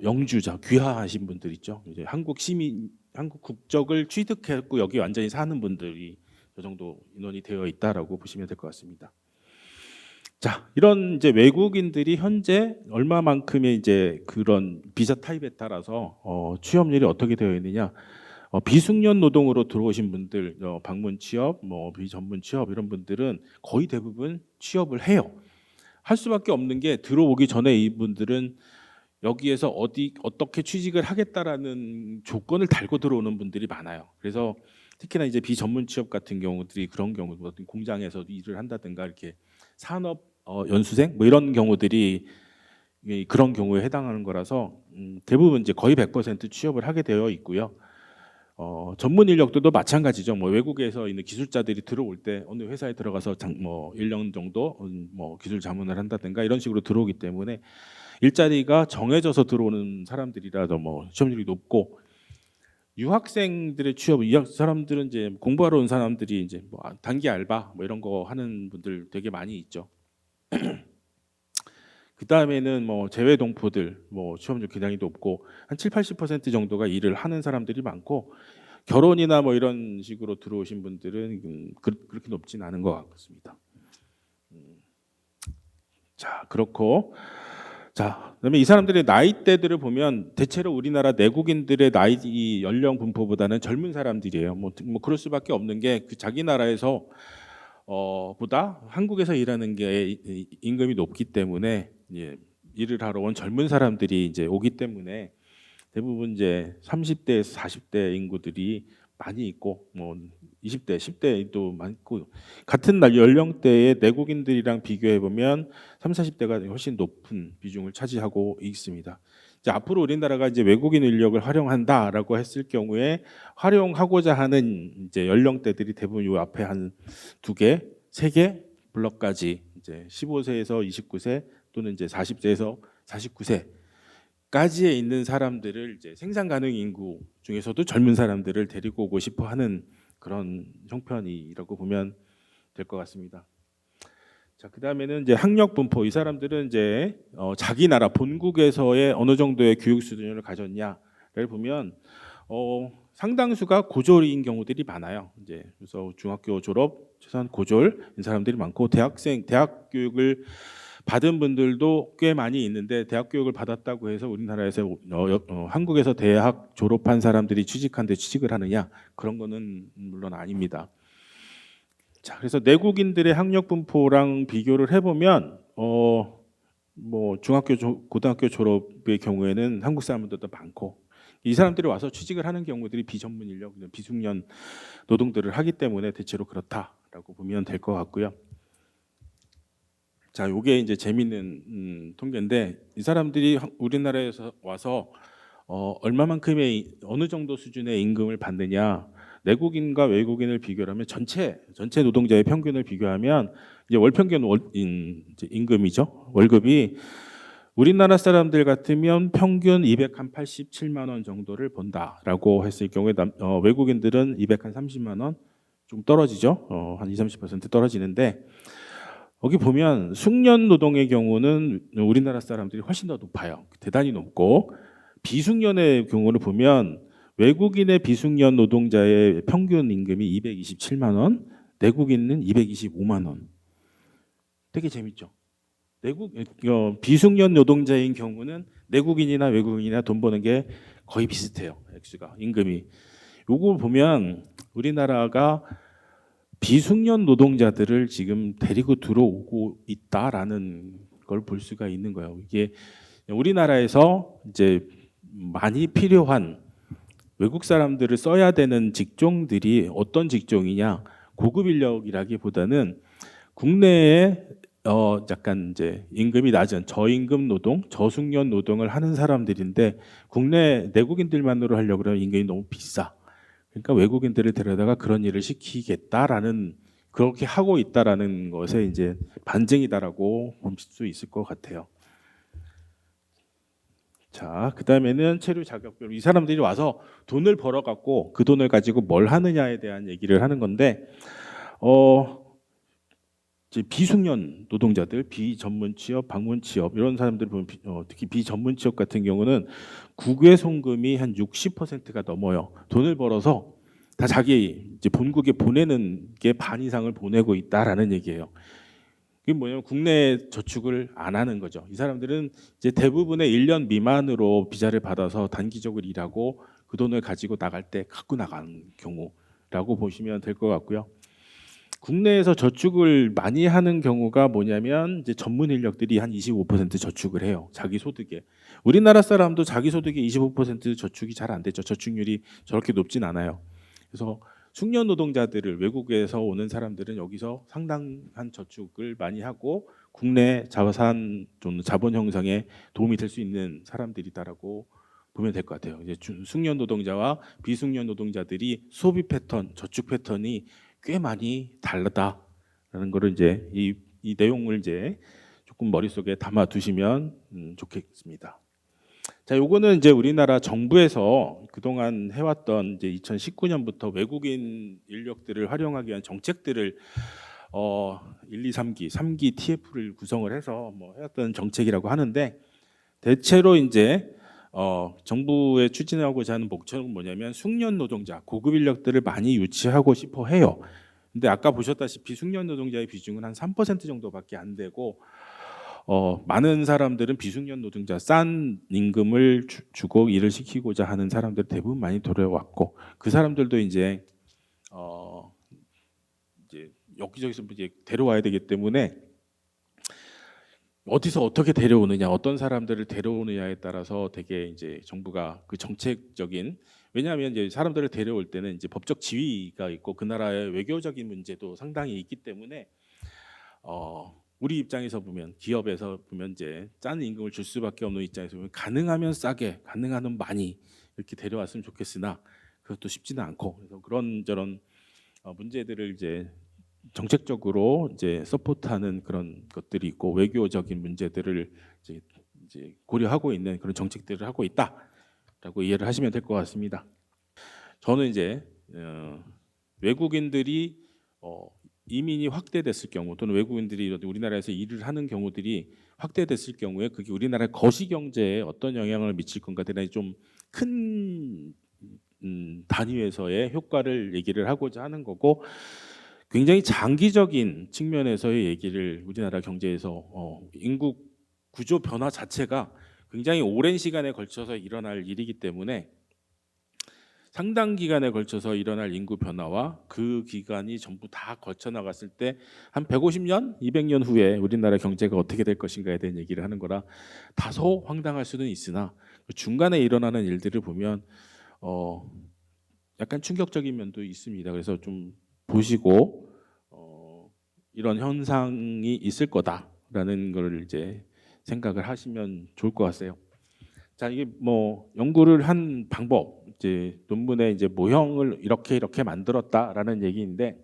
영주자, 귀화하신 분들 있죠. 이제 한국 시민, 한국 국적을 취득했고 여기 완전히 사는 분들이 이 정도 인원이 되어 있다라고 보시면 될 것 같습니다. 자, 이런 이제 외국인들이 현재 얼마만큼의 이제 그런 비자 타입에 따라서 취업률이 어떻게 되어 있느냐? 비숙련 노동으로 들어오신 분들, 방문 취업, 뭐 비전문 취업 이런 분들은 거의 대부분 취업을 해요. 할 수밖에 없는 게 들어오기 전에 이분들은 여기에서 어떻게 취직을 하겠다라는 조건을 달고 들어오는 분들이 많아요. 그래서 특히나 이제 비전문 취업 같은 경우들이 그런 경우, 어떤 공장에서 일을 한다든가 이렇게 산업 연수생 뭐 이런 경우들이 그런 경우에 해당하는 거라서 대부분 이제 거의 100% 취업을 하게 되어 있고요. 전문 인력들도 마찬가지죠. 뭐 외국에서 있는 기술자들이 들어올 때 어느 회사에 들어가서 뭐 1년 정도 뭐 기술 자문을 한다든가 이런 식으로 들어오기 때문에 일자리가 정해져서 들어오는 사람들이라도 뭐 취업률이 높고, 유학생들의 취업, 이 사람들은 이제 공부하러 온 사람들이 이제 뭐 단기 알바 뭐 이런 거 하는 분들 되게 많이 있죠. 그 다음에는 뭐 재외 동포들 뭐 취업률 굉장히 높고 한 7~80% 정도가 일을 하는 사람들이 많고, 결혼이나 뭐 이런 식으로 들어오신 분들은 그렇게 높진 않은 것 같습니다. 자, 그렇고, 자, 그다음에 이 사람들의 나이대들을 보면 대체로 우리나라 내국인들의 나이 연령 분포보다는 젊은 사람들이에요. 뭐 그럴 수밖에 없는 게 그 자기 나라에서 보다 한국에서 일하는 게 임금이 높기 때문에 일을 하러 온 젊은 사람들이 이제 오기 때문에 대부분 이제 30대에서 40대 인구들이 많이 있고, 뭐 20대, 10대도 많고, 같은 날 연령대의 내국인들이랑 비교해 보면 30, 40대가 훨씬 높은 비중을 차지하고 있습니다. 이제 앞으로 우리나라가 이제 외국인 인력을 활용한다라고 했을 경우에 활용하고자 하는 이제 연령대들이 대부분 요 앞에 한 2개, 3개 블럭까지 이제 15세에서 29세 또는 이제 40세에서 49세 까지에 있는 사람들을 이제 생산 가능 인구 중에서도 젊은 사람들을 데리고 오고 싶어 하는 그런 형편이라고 보면 될 것 같습니다. 자, 그다음에는 이제 학력 분포. 이 사람들은 이제 자기 나라 본국에서의 어느 정도의 교육 수준을 가졌냐를 보면 상당수가 고졸인 경우들이 많아요. 이제 그래서 중학교 졸업, 최소한 고졸인 사람들이 많고, 대학 교육을 받은 분들도 꽤 많이 있는데, 대학 교육을 받았다고 해서 우리나라에서 한국에서 대학 졸업한 사람들이 취직한데 취직을 하느냐, 그런 거는 물론 아닙니다. 자, 그래서 내국인들의 학력 분포랑 비교를 해보면 뭐 중학교, 고등학교 졸업의 경우에는 한국 사람들도 많고, 이 사람들이 와서 취직을 하는 경우들이 비전문 인력, 비숙련 노동들을 하기 때문에 대체로 그렇다라고 보면 될 것 같고요. 자, 요게 이제 재미있는 통계인데, 이 사람들이 우리나라에서 와서 얼마만큼의 어느 정도 수준의 임금을 받느냐, 내국인과 외국인을 비교하면 전체 노동자의 평균을 비교하면 이제 월 평균 임금이죠. 월급이 우리나라 사람들 같으면 평균 287만 원 정도를 번다라고 했을 경우에 외국인들은 230만 원, 좀 떨어지죠. 한 20~30% 떨어지는데, 여기 보면 숙련 노동의 경우는 우리나라 사람들이 훨씬 더 높아요. 대단히 높고, 비숙련의 경우를 보면 외국인의 비숙련 노동자의 평균 임금이 227만 원, 내국인은 225만 원. 되게 재밌죠. 비숙련 노동자인 경우는 내국인이나 외국인이나 돈 버는 게 거의 비슷해요. 액수가, 임금이. 요걸 보면 우리나라가 비숙련 노동자들을 지금 데리고 들어오고 있다라는 걸 볼 수가 있는 거예요. 이게 우리나라에서 이제 많이 필요한 외국 사람들을 써야 되는 직종들이 어떤 직종이냐, 고급 인력이라기보다는 국내에 약간 이제 임금이 낮은 저임금 노동, 저숙련 노동을 하는 사람들인데, 국내 내국인들만으로 하려고 그러면 임금이 너무 비싸. 그러니까 외국인들을 데려다가 그런 일을 시키겠다라는, 그렇게 하고 있다라는 것에 이제 반증이다라고 볼 수 있을 것 같아요. 자, 그다음에는 체류 자격별. 이 사람들이 와서 돈을 벌어 갖고 그 돈을 가지고 뭘 하느냐에 대한 얘기를 하는 건데, 이제 비숙련 노동자들, 비전문 취업, 방문 취업 이런 사람들 보면 특히 비전문 취업 같은 경우는 국외 송금이 한 60%가 넘어요. 돈을 벌어서 다 자기 이제 본국에 보내는 게 반 이상을 보내고 있다라는 얘기예요. 그게 뭐냐면 국내 저축을 안 하는 거죠. 이 사람들은 이제 대부분의 1년 미만으로 비자를 받아서 단기적으로 일하고 그 돈을 가지고 나갈 때 갖고 나가는 경우라고 보시면 될 것 같고요. 국내에서 저축을 많이 하는 경우가 뭐냐면 이제 전문 인력들이 한 25% 저축을 해요. 자기 소득에. 우리나라 사람도 자기 소득의 25% 저축이 잘 안 되죠. 저축률이 저렇게 높진 않아요. 그래서 숙련 노동자들을 외국에서 오는 사람들은 여기서 상당한 저축을 많이 하고 국내 자산 좀 자본 형성에 도움이 될 수 있는 사람들이다라고 보면 될 것 같아요. 이제 숙련 노동자와 비숙련 노동자들이 소비 패턴, 저축 패턴이 꽤 많이 다르다라는 거를 이제 이 내용을 이제 조금 머릿속에 담아 두시면 좋겠습니다. 자, 요거는 이제 우리나라 정부에서 그동안 해왔던 이제 2019년부터 외국인 인력들을 활용하기 위한 정책들을 1, 2, 3기 TF를 구성을 해서 뭐 해왔던 정책이라고 하는데 대체로 이제 정부에 추진하고자 하는 목적은 뭐냐면 숙련 노동자, 고급 인력들을 많이 유치하고 싶어 해요. 근데 아까 보셨다시피 숙련 노동자의 비중은 한 3% 정도밖에 안 되고 많은 사람들은 비숙련 노동자 싼 임금을 주고 일을 시키고자 하는 사람들 대부분 많이 돌아왔고 그 사람들도 이제 여기저기서 이제 데려와야 되기 때문에 어디서 어떻게 데려오느냐, 어떤 사람들을 데려오느냐에 따라서 되게 이제 정부가 그 정책적인 왜냐하면 이제 사람들을 데려올 때는 이제 법적 지위가 있고 그 나라의 외교적인 문제도 상당히 있기 때문에 우리 입장에서 보면 기업에서 보면 이제 짠 임금을 줄 수밖에 없는 입장에서 보면 가능하면 싸게, 가능하면 많이 이렇게 데려왔으면 좋겠으나 그것도 쉽지는 않고 그래서 그런저런 문제들을 이제 정책적으로 이제 서포트하는 그런 것들이 있고 외교적인 문제들을 이제 고려하고 있는 그런 정책들을 하고 있다라고 이해를 하시면 될 것 같습니다. 저는 이제 외국인들이 이민이 확대됐을 경우 또는 외국인들이 우리나라에서 일을 하는 경우들이 확대됐을 경우에 그게 우리나라의 거시경제에 어떤 영향을 미칠 건가에 대한 좀 큰 단위에서의 효과를 얘기를 하고자 하는 거고 굉장히 장기적인 측면에서의 얘기를 우리나라 경제에서 인구 구조 변화 자체가 굉장히 오랜 시간에 걸쳐서 일어날 일이기 때문에 상당 기간에 걸쳐서 일어날 인구 변화와 그 기간이 전부 다 거쳐 나갔을 때 한 150년, 200년 후에 우리나라 경제가 어떻게 될 것인가에 대한 얘기를 하는 거라 다소 황당할 수는 있으나 그 중간에 일어나는 일들을 보면 약간 충격적인 면도 있습니다. 그래서 좀 보시고 이런 현상이 있을 거다라는 걸 이제 생각을 하시면 좋을 것 같아요. 자, 이게 뭐 연구를 한 방법, 이제 논문의 이제 모형을 이렇게 만들었다라는 얘기인데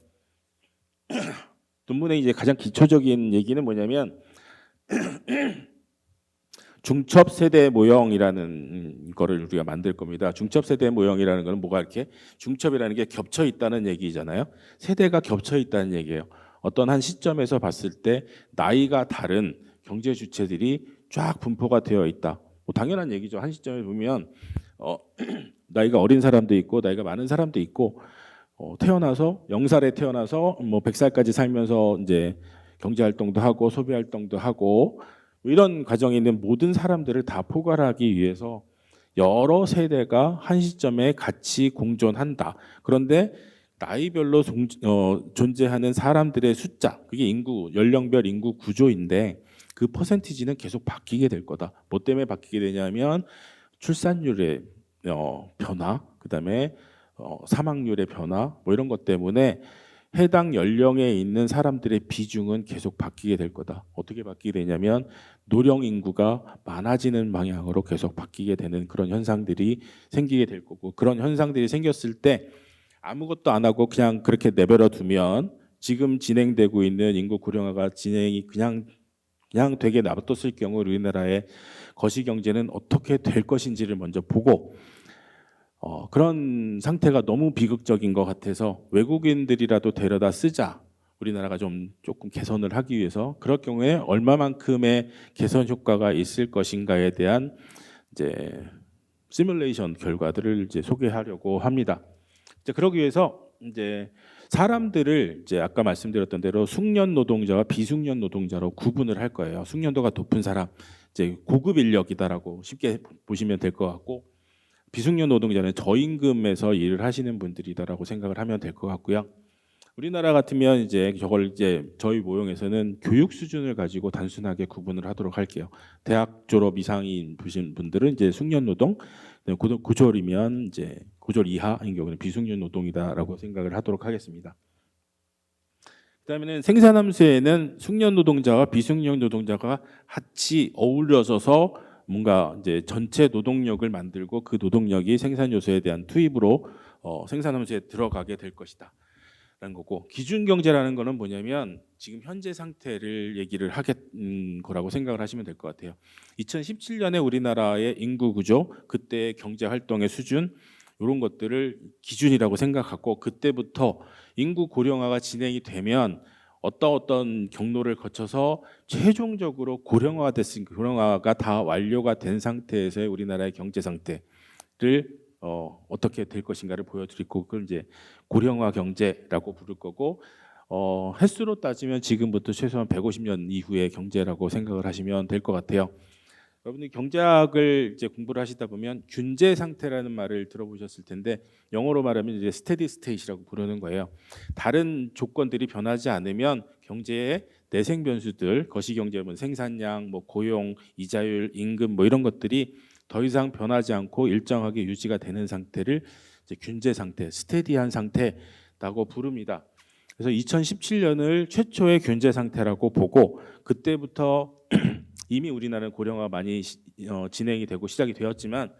논문의 이제 가장 기초적인 얘기는 뭐냐면 중첩 세대 모형이라는 거를 우리가 만들 겁니다. 중첩 세대 모형이라는 거는 뭐가 이렇게 중첩이라는 게 겹쳐 있다는 얘기잖아요. 세대가 겹쳐 있다는 얘기예요. 어떤 한 시점에서 봤을 때 나이가 다른 경제 주체들이 쫙 분포가 되어 있다. 뭐 당연한 얘기죠. 한 시점에 보면 나이가 어린 사람도 있고 나이가 많은 사람도 있고 태어나서 0살에 태어나서 뭐 100살까지 살면서 이제 경제 활동도 하고 소비 활동도 하고 이런 과정에 있는 모든 사람들을 다 포괄하기 위해서 여러 세대가 한 시점에 같이 공존한다. 그런데 나이별로 존재하는 사람들의 숫자, 그게 인구, 연령별 인구 구조인데 그 퍼센티지는 계속 바뀌게 될 거다. 뭐 때문에 바뀌게 되냐면 출산율의 변화, 그다음에 사망률의 변화, 뭐 이런 것 때문에 해당 연령에 있는 사람들의 비중은 계속 바뀌게 될 거다. 어떻게 바뀌게 되냐면 노령 인구가 많아지는 방향으로 계속 바뀌게 되는 그런 현상들이 생기게 될 거고 그런 현상들이 생겼을 때 아무것도 안 하고 그냥 그렇게 내버려 두면 지금 진행되고 있는 인구 고령화가 진행이 그냥 되게 놔뒀을 경우 우리나라의 거시 경제는 어떻게 될 것인지를 먼저 보고 그런 상태가 너무 비극적인 것 같아서 외국인들이라도 데려다 쓰자. 우리나라가 조금 개선을 하기 위해서 그럴 경우에 얼마만큼의 개선 효과가 있을 것인가에 대한 이제 시뮬레이션 결과들을 이제 소개하려고 합니다. 이제 그러기 위해서 이제 사람들을 이제 아까 말씀드렸던 대로 숙련 노동자와 비숙련 노동자로 구분을 할 거예요. 숙련도가 높은 사람, 이제 고급 인력이다라고 쉽게 보시면 될 것 같고 비숙련 노동자는 저임금에서 일을 하시는 분들이다라고 생각을 하면 될 것 같고요. 우리나라 같으면 이제 저걸 이제 저희 모형에서는 교육 수준을 가지고 단순하게 구분을 하도록 할게요. 대학 졸업 이상인 분들은 이제 숙련 노동, 고졸이면 이제 고졸 이하인 경우는 비숙련 노동이다라고 생각을 하도록 하겠습니다. 그다음에는 생산함수에는 숙련 노동자와 비숙련 노동자가 같이 어우러져서 뭔가 이제 전체 노동력을 만들고 그 노동력이 생산 요소에 대한 투입으로 생산함수에 들어가게 될 것이다. 라는 거고, 기준 경제라는 거는 뭐냐면 지금 현재 상태를 얘기를 하겠는 거라고 생각을 하시면 될 것 같아요. 2017년에 우리나라의 인구 구조, 그때 경제 활동의 수준, 이런 것들을 기준이라고 생각하고, 그때부터 인구 고령화가 진행이 되면 어떤 경로를 거쳐서 최종적으로 고령화가 다 완료가 된 상태에서의 우리나라의 경제 상태를 어떻게 될 것인가를 보여드리고, 그걸 이제 고령화 경제라고 부를 거고, 횟수로 따지면 지금부터 최소한 150년 이후의 경제라고 생각을 하시면 될 것 같아요. 여러분들 경제학을 이제 공부를 하시다 보면 균제 상태라는 말을 들어보셨을 텐데, 영어로 말하면 이제 스테디 스테이트라고 부르는 거예요. 다른 조건들이 변하지 않으면 경제의 내생 변수들, 거시경제는 생산량, 뭐 고용, 이자율, 임금 뭐 이런 것들이 더 이상 변하지 않고 일정하게 유지가 되는 상태를 이제 균제 상태, 스테디한 상태라고 부릅니다. 그래서 2017년을 최초의 균제 상태라고 보고, 그때부터 이미 우리나라는 고령화 많이 진행이 되고 시작이 되었지만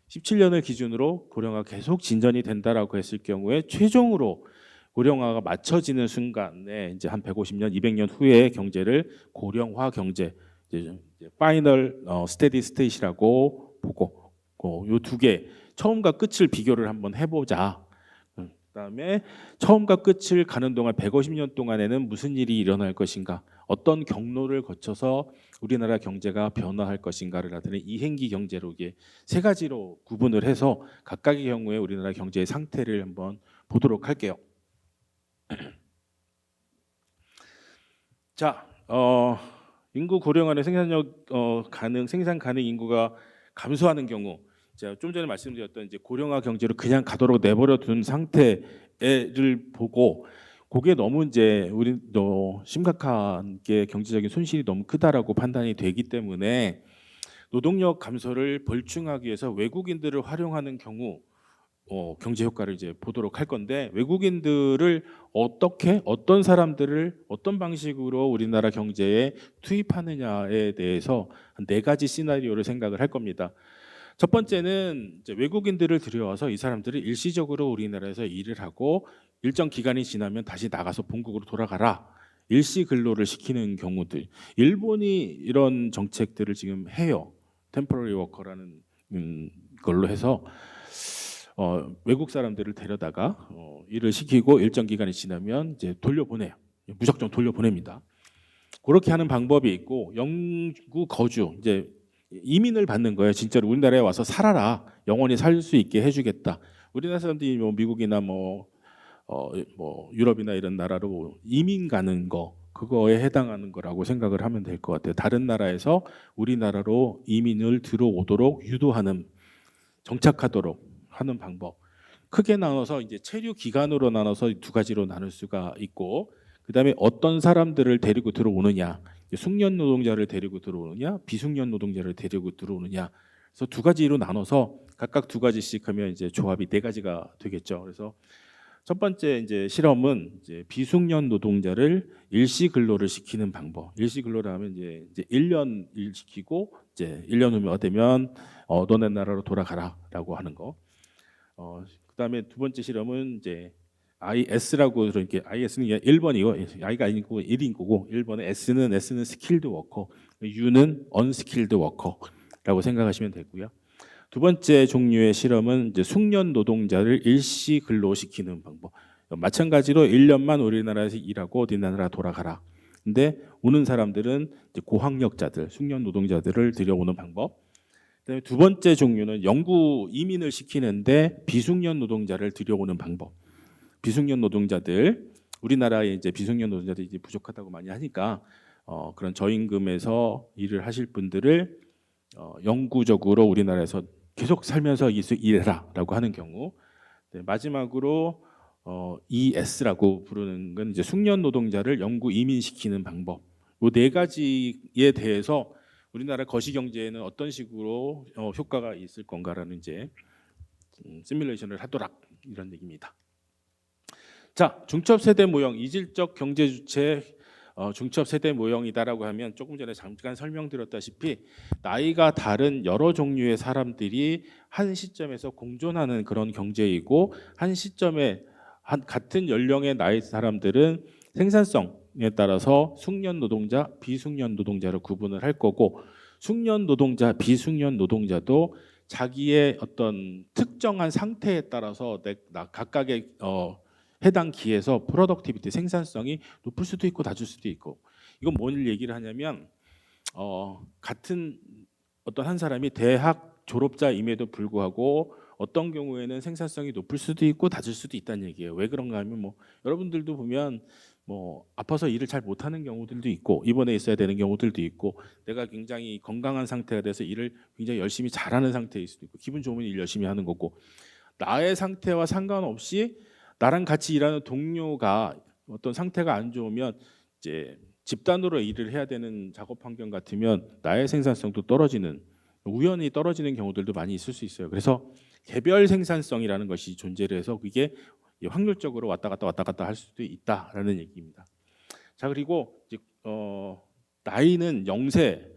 17년을 기준으로 고령화 계속 진전이 된다라고 했을 경우에 최종으로 고령화가 맞춰지는 순간에 이제 한 150년, 200년 후의 경제를 고령화 경제, 이제 파이널 스테디 스테이트라고 보고, 요 두 개 처음과 끝을 비교를 한번 해보자. 그다음에 처음과 끝을 가는 동안 150년 동안에는 무슨 일이 일어날 것인가, 어떤 경로를 거쳐서 우리나라 경제가 변화할 것인가를 나타내는 이행기 경제로 이게 세 가지로 구분을 해서 각각의 경우에 우리나라 경제의 상태를 한번 보도록 할게요. 자, 인구 고령화의 생산 가능 인구가 감소하는 경우, 제가 좀 전에 말씀드렸던 이제 고령화 경제로 그냥 가도록 내버려 둔 상태를 보고, 그게 너무 이제 우리 심각한 게 경제적인 손실이 너무 크다라고 판단이 되기 때문에 노동력 감소를 벌충하기 위해서 외국인들을 활용하는 경우 경제 효과를 이제 보도록 할 건데, 외국인들을 어떤 사람들을 어떤 방식으로 우리나라 경제에 투입하느냐에 대해서 한 4가지 시나리오를 생각을 할 겁니다. 첫 번째는 이제 외국인들을 들여와서 이 사람들이 일시적으로 우리나라에서 일을 하고 일정 기간이 지나면 다시 나가서 본국으로 돌아가라, 일시 근로를 시키는 경우들. 일본이 이런 정책들을 지금 해요. 템포러리 워커라는 걸로 해서 외국 사람들을 데려다가 일을 시키고 일정 기간이 지나면 이제 돌려보내요. 무작정 돌려보냅니다. 그렇게 하는 방법이 있고, 영구 거주, 이제 이민을 받는 거예요. 진짜로 우리나라에 와서 살아라, 영원히 살 수 있게 해주겠다. 우리나라 사람들이 뭐 미국이나 뭐 유럽이나 이런 나라로 이민 가는 거, 그거에 해당하는 거라고 생각을 하면 될 것 같아요. 다른 나라에서 우리나라로 이민을 들어오도록 유도하는, 정착하도록 하는 방법. 크게 나눠서 이제 체류 기간으로 나눠서 2가지로 나눌 수가 있고, 그다음에 어떤 사람들을 데리고 들어오느냐, 숙련 노동자를 데리고 들어오느냐, 비숙련 노동자를 데리고 들어오느냐. 그래서 2가지로 나눠서 각각 2가지씩 하면 이제 조합이 4가지가 되겠죠. 그래서 첫 번째 이제 실험은 이제 비숙련 노동자를 일시 근로를 시키는 방법. 일시 근로를 하면 이제 1년 일 시키고 이제 1년 후가 되면 너네 나라로 돌아가라라고 하는 거. 그다음에 2번째 실험은 이제 IS라고, 이렇게 IS는 1번이고 I가 아니고 1인 거고, 1번은 S는 스킬드 워커, U는 언스킬드 워커라고 생각하시면 되고요. 2번째 종류의 실험은 이제 숙련 노동자를 일시 근로시키는 방법. 마찬가지로 1년만 우리나라에서 일하고 어디 나라 돌아가라. 근데 오는 사람들은 이제 고학력자들, 숙련 노동자들을 들여오는 방법. 그다음에 2번째 종류는 영구 이민을 시키는데 비숙련 노동자를 들여오는 방법. 비숙련 노동자들, 우리나라에 이제 비숙련 노동자들이 이제 부족하다고 많이 하니까 그런 저임금에서 일을 하실 분들을 영구적으로 우리나라에서 계속 살면서 일해라라고 하는 경우. 네, 마지막으로 ES라고 부르는 건 이제 숙련 노동자를 영구 이민시키는 방법. 이 네 가지에 대해서 우리나라 거시경제에는 어떤 식으로 효과가 있을 건가라는 이제 시뮬레이션을 하도록 이런 얘기입니다. 자, 중첩 세대 모형, 이질적 경제 주체 중첩 세대 모형이다라고 하면 조금 전에 잠깐 설명드렸다시피 나이가 다른 여러 종류의 사람들이 한 시점에서 공존하는 그런 경제이고, 한 시점에 같은 연령의 나이 사람들은 생산성에 따라서 숙련 노동자, 비숙련 노동자로 구분을 할 거고, 숙련 노동자, 비숙련 노동자도 자기의 어떤 특정한 상태에 따라서 각각의 해당 기에서 프로덕티비티 생산성이 높을 수도 있고 낮을 수도 있고, 이건 뭘 얘기를 하냐면 같은 어떤 한 사람이 대학 졸업자임에도 불구하고 어떤 경우에는 생산성이 높을 수도 있고 낮을 수도 있다는 얘기예요. 왜 그런가 하면 뭐 여러분들도 보면 뭐 아파서 일을 잘 못하는 경우들도 있고, 입원해 있어야 되는 경우들도 있고, 내가 굉장히 건강한 상태가 돼서 일을 굉장히 열심히 잘하는 상태일 수도 있고, 기분 좋으면 일 열심히 하는 거고, 나의 상태와 상관없이 나랑 같이 일하는 동료가 어떤 상태가 안 좋으면 이제 집단으로 일을 해야 되는 작업 환경 같으면 나의 생산성도 떨어지는, 우연히 떨어지는 경우들도 많이 있을 수 있어요. 그래서 개별 생산성이라는 것이 존재를 해서 그게 확률적으로 왔다 갔다 할 수도 있다라는 얘기입니다. 자, 그리고 이제 나이는 영세,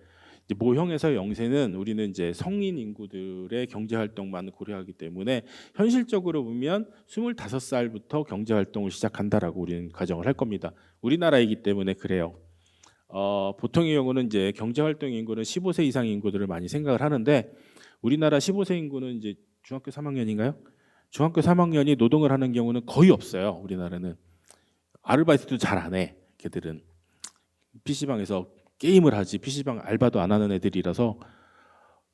이제 모형에서 영세는 우리는 이제 성인 인구들의 경제 활동만 고려하기 때문에 현실적으로 보면 25살부터 경제 활동을 시작한다라고 우리는 가정을 할 겁니다. 우리나라이기 때문에 그래요. 보통의 경우는 이제 경제 활동 인구는 15세 이상 인구들을 많이 생각을 하는데, 우리나라 15세 인구는 이제 중학교 3학년인가요? 중학교 3학년이 노동을 하는 경우는 거의 없어요. 우리나라는 아르바이트도 잘 안 해. 걔들은 PC방에서 게임을 하지 PC방 알바도 안 하는 애들이라서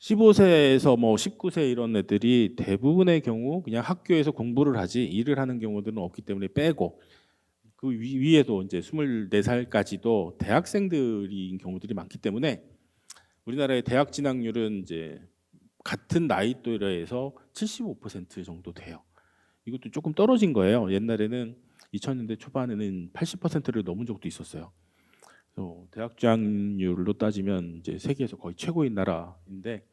15세에서 뭐 19세 이런 애들이 대부분의 경우 그냥 학교에서 공부를 하지 일을 하는 경우들은 없기 때문에 빼고, 그 위에도 이제 24살까지도 대학생들인 경우들이 많기 때문에 우리나라의 대학 진학률은 이제 같은 나이 또래에서 75% 정도 돼요. 이것도 조금 떨어진 거예요. 옛날에는 2000년대 초반에는 80%를 넘은 적도 있었어요. 대학 진학률로 따지면 이제 세계에서 거의 최고인 나라인데,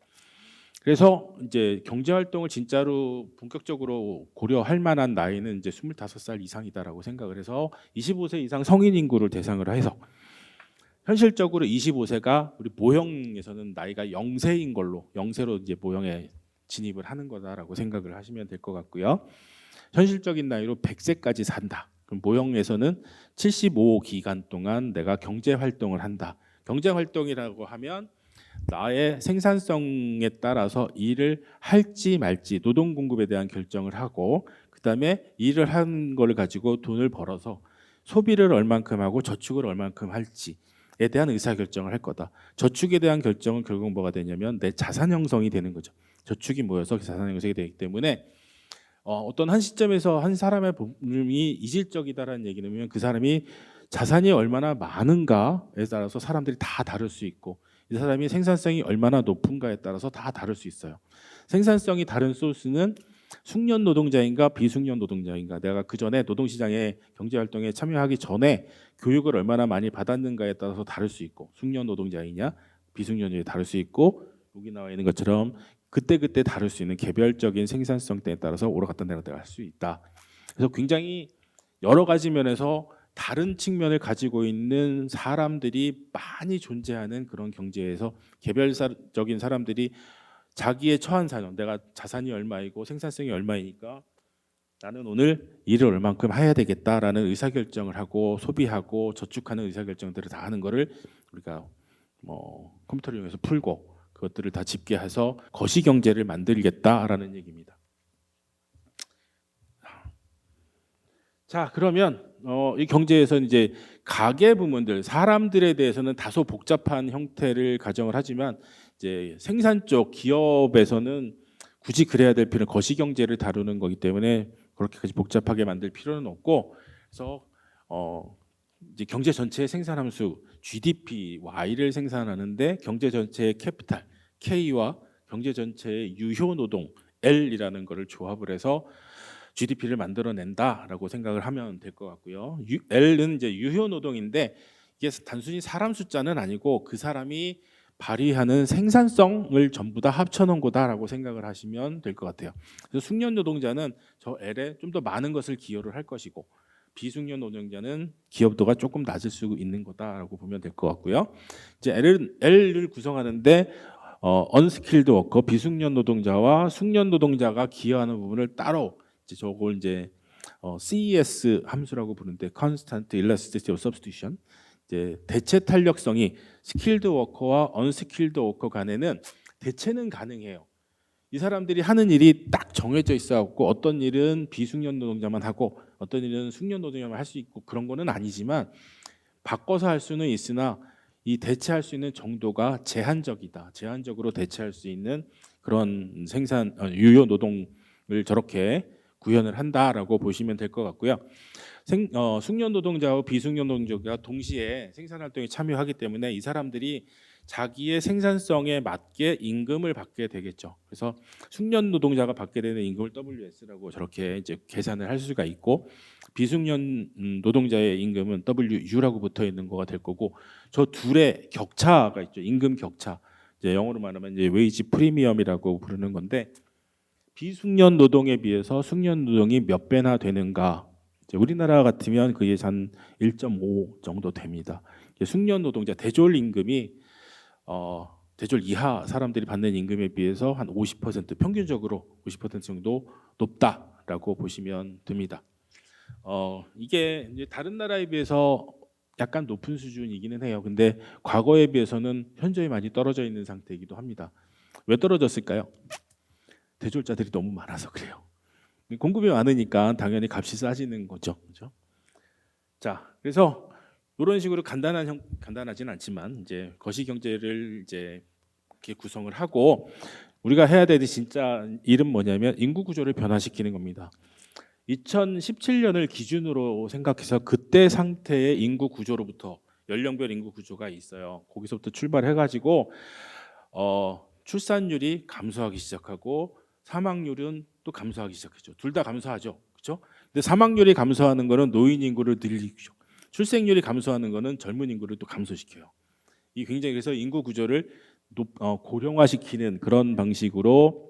그래서 이제 경제 활동을 진짜로 본격적으로 고려할 만한 나이는 이제 25살 이상이다라고 생각을 해서 25세 이상 성인 인구를 대상으로 해서, 현실적으로 25세가 우리 모형에서는 나이가 영세인 걸로, 영세로 이제 모형에 진입을 하는 거다라고 생각을 하시면 될 것 같고요. 현실적인 나이로 100세까지 산다. 그럼 모형에서는 75 기간 동안 내가 경제 활동을 한다. 경제 활동이라고 하면 나의 생산성에 따라서 일을 할지 말지 노동 공급에 대한 결정을 하고, 그다음에 일을 한 걸 가지고 돈을 벌어서 소비를 얼만큼 하고 저축을 얼만큼 할지에 대한 의사결정을 할 거다. 저축에 대한 결정은 결국 뭐가 되냐면 내 자산 형성이 되는 거죠. 저축이 모여서 자산 형성이 되기 때문에 어떤 한 시점에서 한 사람의 몸이 이질적이다라는 얘기는 그 사람이 자산이 얼마나 많은가에 따라서 사람들이 다 다를 수 있고, 이 사람이 생산성이 얼마나 높은가에 따라서 다 다를 수 있어요. 생산성이 다른 소스는 숙련 노동자인가 비숙련 노동자인가, 내가 그 전에 노동시장의 경제활동에 참여하기 전에 교육을 얼마나 많이 받았는가에 따라서 다를 수 있고, 숙련 노동자이냐 비숙련이 다를 수 있고, 여기 나와 있는 것처럼 그때그때 다를 수 있는 개별적인 생산성 때에 따라서 오르갔다 내렸다 할 수 있다. 그래서 굉장히 여러 가지 면에서 다른 측면을 가지고 있는 사람들이 많이 존재하는 그런 경제에서 개별적인 사람들이 자기의 처한 사정, 내가 자산이 얼마이고 생산성이 얼마이니까 나는 오늘 일을 얼만큼 해야 되겠다라는 의사결정을 하고 소비하고 저축하는 의사결정들을 다 하는 거를 우리가 컴퓨터를 이용해서 풀고 그것들을 다 집계해서 거시경제를 만들겠다라는 얘기입니다. 자, 그러면 이 경제에서는 이제 가계 부문들, 사람들에 대해서는 다소 복잡한 형태를 가정을 하지만, 이제 생산 쪽 기업에서는 굳이 그래야 될 필요는 거시경제를 다루는 거기 때문에 그렇게까지 복잡하게 만들 필요는 없고, 그래서 이제 경제 전체의 생산함수 GDP Y를 생산하는데 경제 전체의 캐피탈 K와 경제 전체의 유효 노동 L이라는 거를 조합을 해서 GDP를 만들어낸다라고 생각을 하면 될 것 같고요. L은 이제 유효 노동인데 이게 단순히 사람 숫자는 아니고 그 사람이 발휘하는 생산성을 전부 다 합쳐놓은 거다라고 생각을 하시면 될 것 같아요. 그래서 숙련 노동자는 저 L에 좀 더 많은 것을 기여를 할 것이고 비숙련 노동자는 기여도가 조금 낮을 수 있는 거다라고 보면 될 것 같고요. 이제 L을 구성하는데 언스킬드 워커, 비숙련 노동자와 숙련 노동자가 기여하는 부분을 따로 이제 저걸 이제 CES 함수라고 부르는데 Constant Elasticity of Substitution, 이제 대체 탄력성이 스킬드 워커와 언스킬드 워커 간에는 대체는 가능해요. 이 사람들이 하는 일이 딱 정해져 있어갖고 어떤 일은 비숙련 노동자만 하고 어떤 일은 숙련 노동자만 할 수 있고 그런 거는 아니지만 바꿔서 할 수는 있으나 이 대체할 수 있는 정도가 제한적이다. 제한적으로 대체할 수 있는 그런 생산 유효 노동을 저렇게 구현을 한다라고 보시면 될 것 같고요. 숙련 노동자와 비숙련 노동자가 동시에 생산 활동에 참여하기 때문에 이 사람들이 자기의 생산성에 맞게 임금을 받게 되겠죠. 그래서 숙련 노동자가 받게 되는 임금을 WS라고 저렇게 이제 계산을 할 수가 있고 비숙련 노동자의 임금은 WU라고 붙어 있는 거가 될 거고 저 둘의 격차가 있죠. 임금 격차. 이제 영어로 말하면 이제 웨이지 프리미엄이라고 부르는 건데 비숙련 노동에 비해서 숙련 노동이 몇 배나 되는가? 이제 우리나라 같으면 그게 한 1.5 정도 됩니다. 숙련 노동자 대졸 임금이 대졸 이하 사람들이 받는 임금에 비해서 한 50% 평균적으로 50% 정도 높다라고 보시면 됩니다. 이게 이제 다른 나라에 비해서 약간 높은 수준이기는 해요. 근데 과거에 비해서는 현저히 많이 떨어져 있는 상태이기도 합니다. 왜 떨어졌을까요? 대졸자들이 너무 많아서 그래요. 공급이 많으니까 당연히 값이 싸지는 거죠. 그렇죠? 자, 그래서 이런 식으로 간단하지는 않지만 이제 거시 경제를 이제 이렇게 구성을 하고 우리가 해야 되는 진짜 일은 뭐냐면 인구 구조를 변화시키는 겁니다. 2017년을 기준으로 생각해서 그때 상태의 인구 구조로부터 연령별 인구 구조가 있어요. 거기서부터 출발해가지고 출산율이 감소하기 시작하고 사망률은 또 감소하기 시작했죠. 둘 다 감소하죠, 그렇죠? 근데 사망률이 감소하는 거는 노인 인구를 늘리죠. 출생률이 감소하는 거는 젊은 인구를 또 감소시켜요. 이 굉장히 그래서 인구 구조를 고령화시키는 그런 방식으로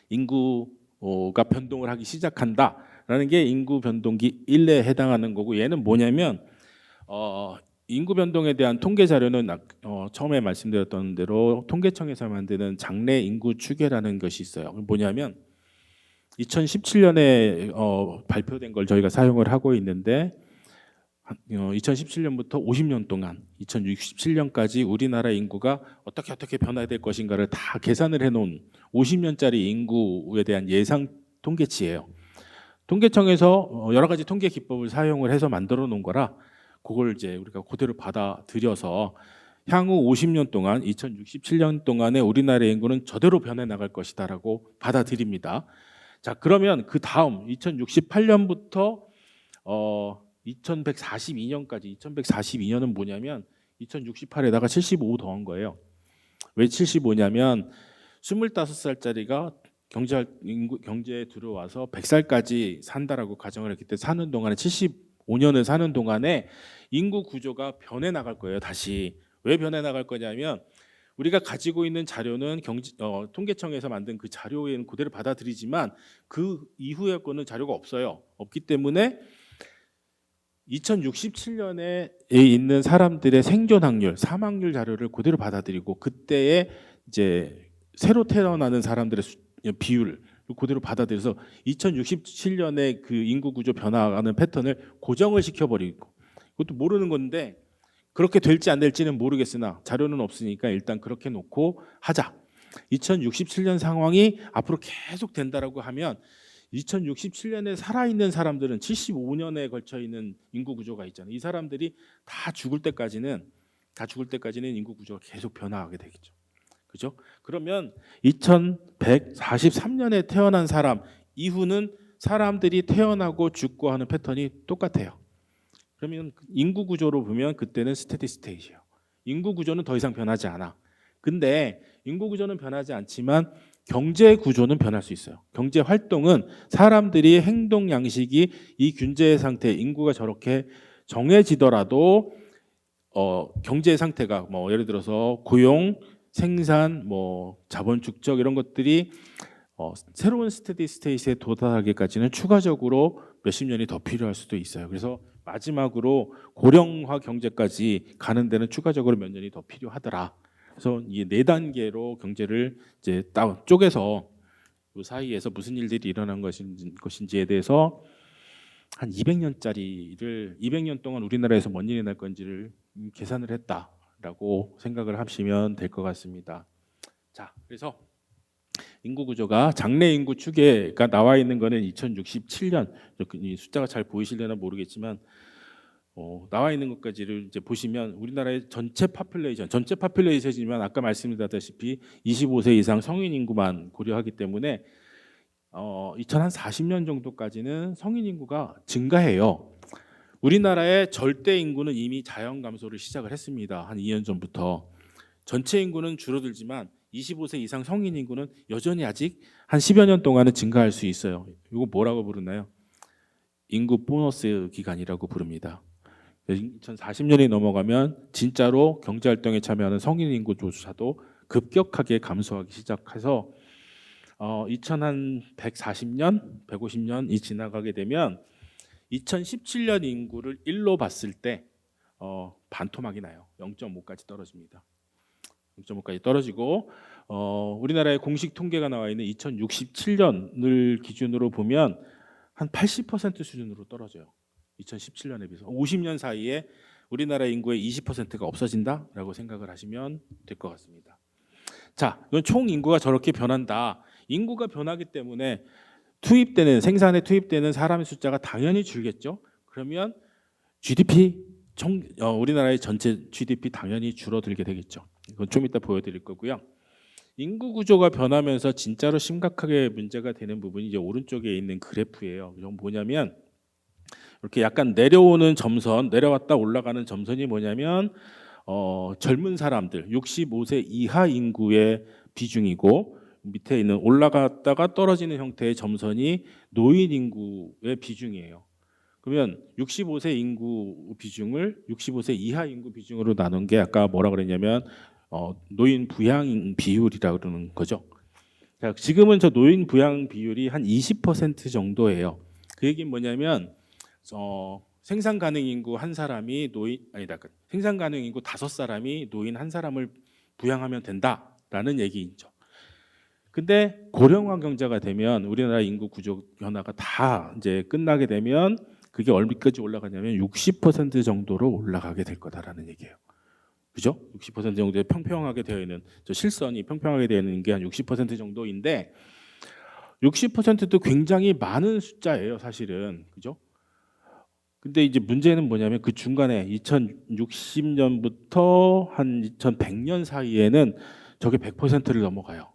인구가 변동을 하기 시작한다라는 게 인구 변동기 1에 해당하는 거고 얘는 뭐냐면 인구 변동에 대한 통계 자료는 처음에 말씀드렸던 대로 통계청에서 만드는 장래 인구 추계라는 것이 있어요. 뭐냐면 2017년에 발표된 걸 저희가 사용을 하고 있는데 2017년부터 50년 동안 2067년까지 우리나라 인구가 어떻게 변화될 것인가를 다 계산을 해놓은 50년짜리 인구에 대한 예상 통계치예요. 통계청에서 여러 가지 통계 기법을 사용을 해서 만들어 놓은 거라 그걸 이제 우리가 그대로 받아들여서 향후 50년 동안 2067년 동안에 우리나라의 인구는 저대로 변해 나갈 것이다라고 받아들입니다. 자, 그러면 그 다음 2068년부터 2142년까지 2142년은 뭐냐면 2068에다가 75 더한 거예요. 왜 75냐면 25살짜리가 경제에 들어와서 100살까지 산다라고 가정을 했기 때문에 사는 동안에 75년을 사는 동안에 인구 구조가 변해 나갈 거예요. 다시 왜 변해 나갈 거냐면 우리가 가지고 있는 자료는 통계청에서 만든 그 자료에는 그대로 받아들이지만 그 이후의 거는 자료가 없어요. 없기 때문에 2067년에 있는 사람들의 생존 확률, 사망률 자료를 그대로 받아들이고 그때의 이제 새로 태어나는 사람들의 비율을 그대로 받아들여서 2067년에 그 인구 구조 변화하는 패턴을 고정을 시켜버리고 그것도 모르는 건데 그렇게 될지 안 될지는 모르겠으나 자료는 없으니까 일단 그렇게 놓고 하자. 2067년 상황이 앞으로 계속 된다라고 하면 2067년에 살아있는 사람들은 75년에 걸쳐 있는 인구 구조가 있잖아요. 이 사람들이 다 죽을 때까지는 인구 구조가 계속 변화하게 되겠죠. 그죠? 그러면 2143년에 태어난 사람 이후는 사람들이 태어나고 죽고 하는 패턴이 똑같아요. 그러면 인구 구조로 보면 그때는 스테디 스테이트예요. 인구 구조는 더 이상 변하지 않아. 근데 인구 구조는 변하지 않지만 경제 구조는 변할 수 있어요. 경제 활동은 사람들이 행동 양식이 이 균제 상태, 인구가 저렇게 정해지더라도 경제 상태가 뭐 예를 들어서 고용, 생산, 뭐 자본 축적 이런 것들이 새로운 스테디 스테이트에 도달하기까지는 추가적으로 몇십 년이 더 필요할 수도 있어요. 그래서 마지막으로 고령화 경제까지 가는 데는 추가적으로 몇 년이 더 필요하더라. 그래서 이 네 단계로 경제를 이제 쪼개서 그 사이에서 무슨 일들이 일어난 것인지에 대해서 한 200년짜리를 200년 동안 우리나라에서 뭔 일이 날 건지를 계산을 했다라고 생각을 하시면 될 것 같습니다. 자, 그래서 인구 구조가 장래 인구 추계가 나와 있는 거는 2067년 이 숫자가 잘 보이실려나 모르겠지만 나와 있는 것까지를 이제 보시면 우리나라의 전체 파퓰레이션이지만 아까 말씀드렸다시피 25세 이상 성인 인구만 고려하기 때문에 2040년 정도까지는 성인 인구가 증가해요. 우리나라의 절대 인구는 이미 자연 감소를 시작을 했습니다. 한 2년 전부터. 전체 인구는 줄어들지만 25세 이상 성인 인구는 여전히 아직 한 10여 년 동안은 증가할 수 있어요. 이거 뭐라고 부르나요? 인구 보너스 기간이라고 부릅니다. 2040년이 넘어가면 진짜로 경제활동에 참여하는 성인 인구조차도 급격하게 감소하기 시작해서 2140년, 150년이 지나가게 되면 2017년 인구를 1로 봤을 때 반토막이 나요. 0.5까지 떨어집니다. 0.5까지 떨어지고 우리나라의 공식 통계가 나와 있는 2067년을 기준으로 보면 한 80% 수준으로 떨어져요. 2017년에 비해서 50년 사이에 우리나라 인구의 20%가 없어진다라고 생각을 하시면 될 것 같습니다. 자, 이건 총 인구가 저렇게 변한다. 인구가 변하기 때문에 생산에 투입되는 사람의 숫자가 당연히 줄겠죠. 그러면 GDP 우리나라의 전체 GDP 당연히 줄어들게 되겠죠. 이건 좀 이따 보여드릴 거고요. 인구 구조가 변하면서 진짜로 심각하게 문제가 되는 부분이 이제 오른쪽에 있는 그래프예요. 이건 뭐냐면 이렇게 약간 내려오는 점선, 내려왔다 올라가는 점선이 뭐냐면 젊은 사람들 65세 이하 인구의 비중이고 밑에 있는 올라갔다가 떨어지는 형태의 점선이 노인 인구의 비중이에요. 그러면 65세 인구 비중을 65세 이하 인구 비중으로 나눈 게 아까 뭐라 그랬냐면 노인 부양 비율이라고 그러는 거죠. 자, 지금은 저 노인 부양 비율이 한 20% 정도예요. 그 얘기는 뭐냐면 생산 가능 인구 한 사람이 생산 가능 인구 5사람이 노인 한 사람을 부양하면 된다라는 얘기죠. 근데 고령화 경제가 되면 우리나라 인구 구조 변화가 다 이제 끝나게 되면 그게 얼마까지 올라가냐면 60% 정도로 올라가게 될 거다라는 얘기예요. 그죠? 60% 정도에 평평하게 되어 있는 저 실선이 평평하게 되어 있는 게 한 60% 정도인데 60%도 굉장히 많은 숫자예요, 사실은. 그죠? 근데 이제 문제는 뭐냐면 그 중간에 2060년부터 한 2100년 사이에는 저게 100%를 넘어가요.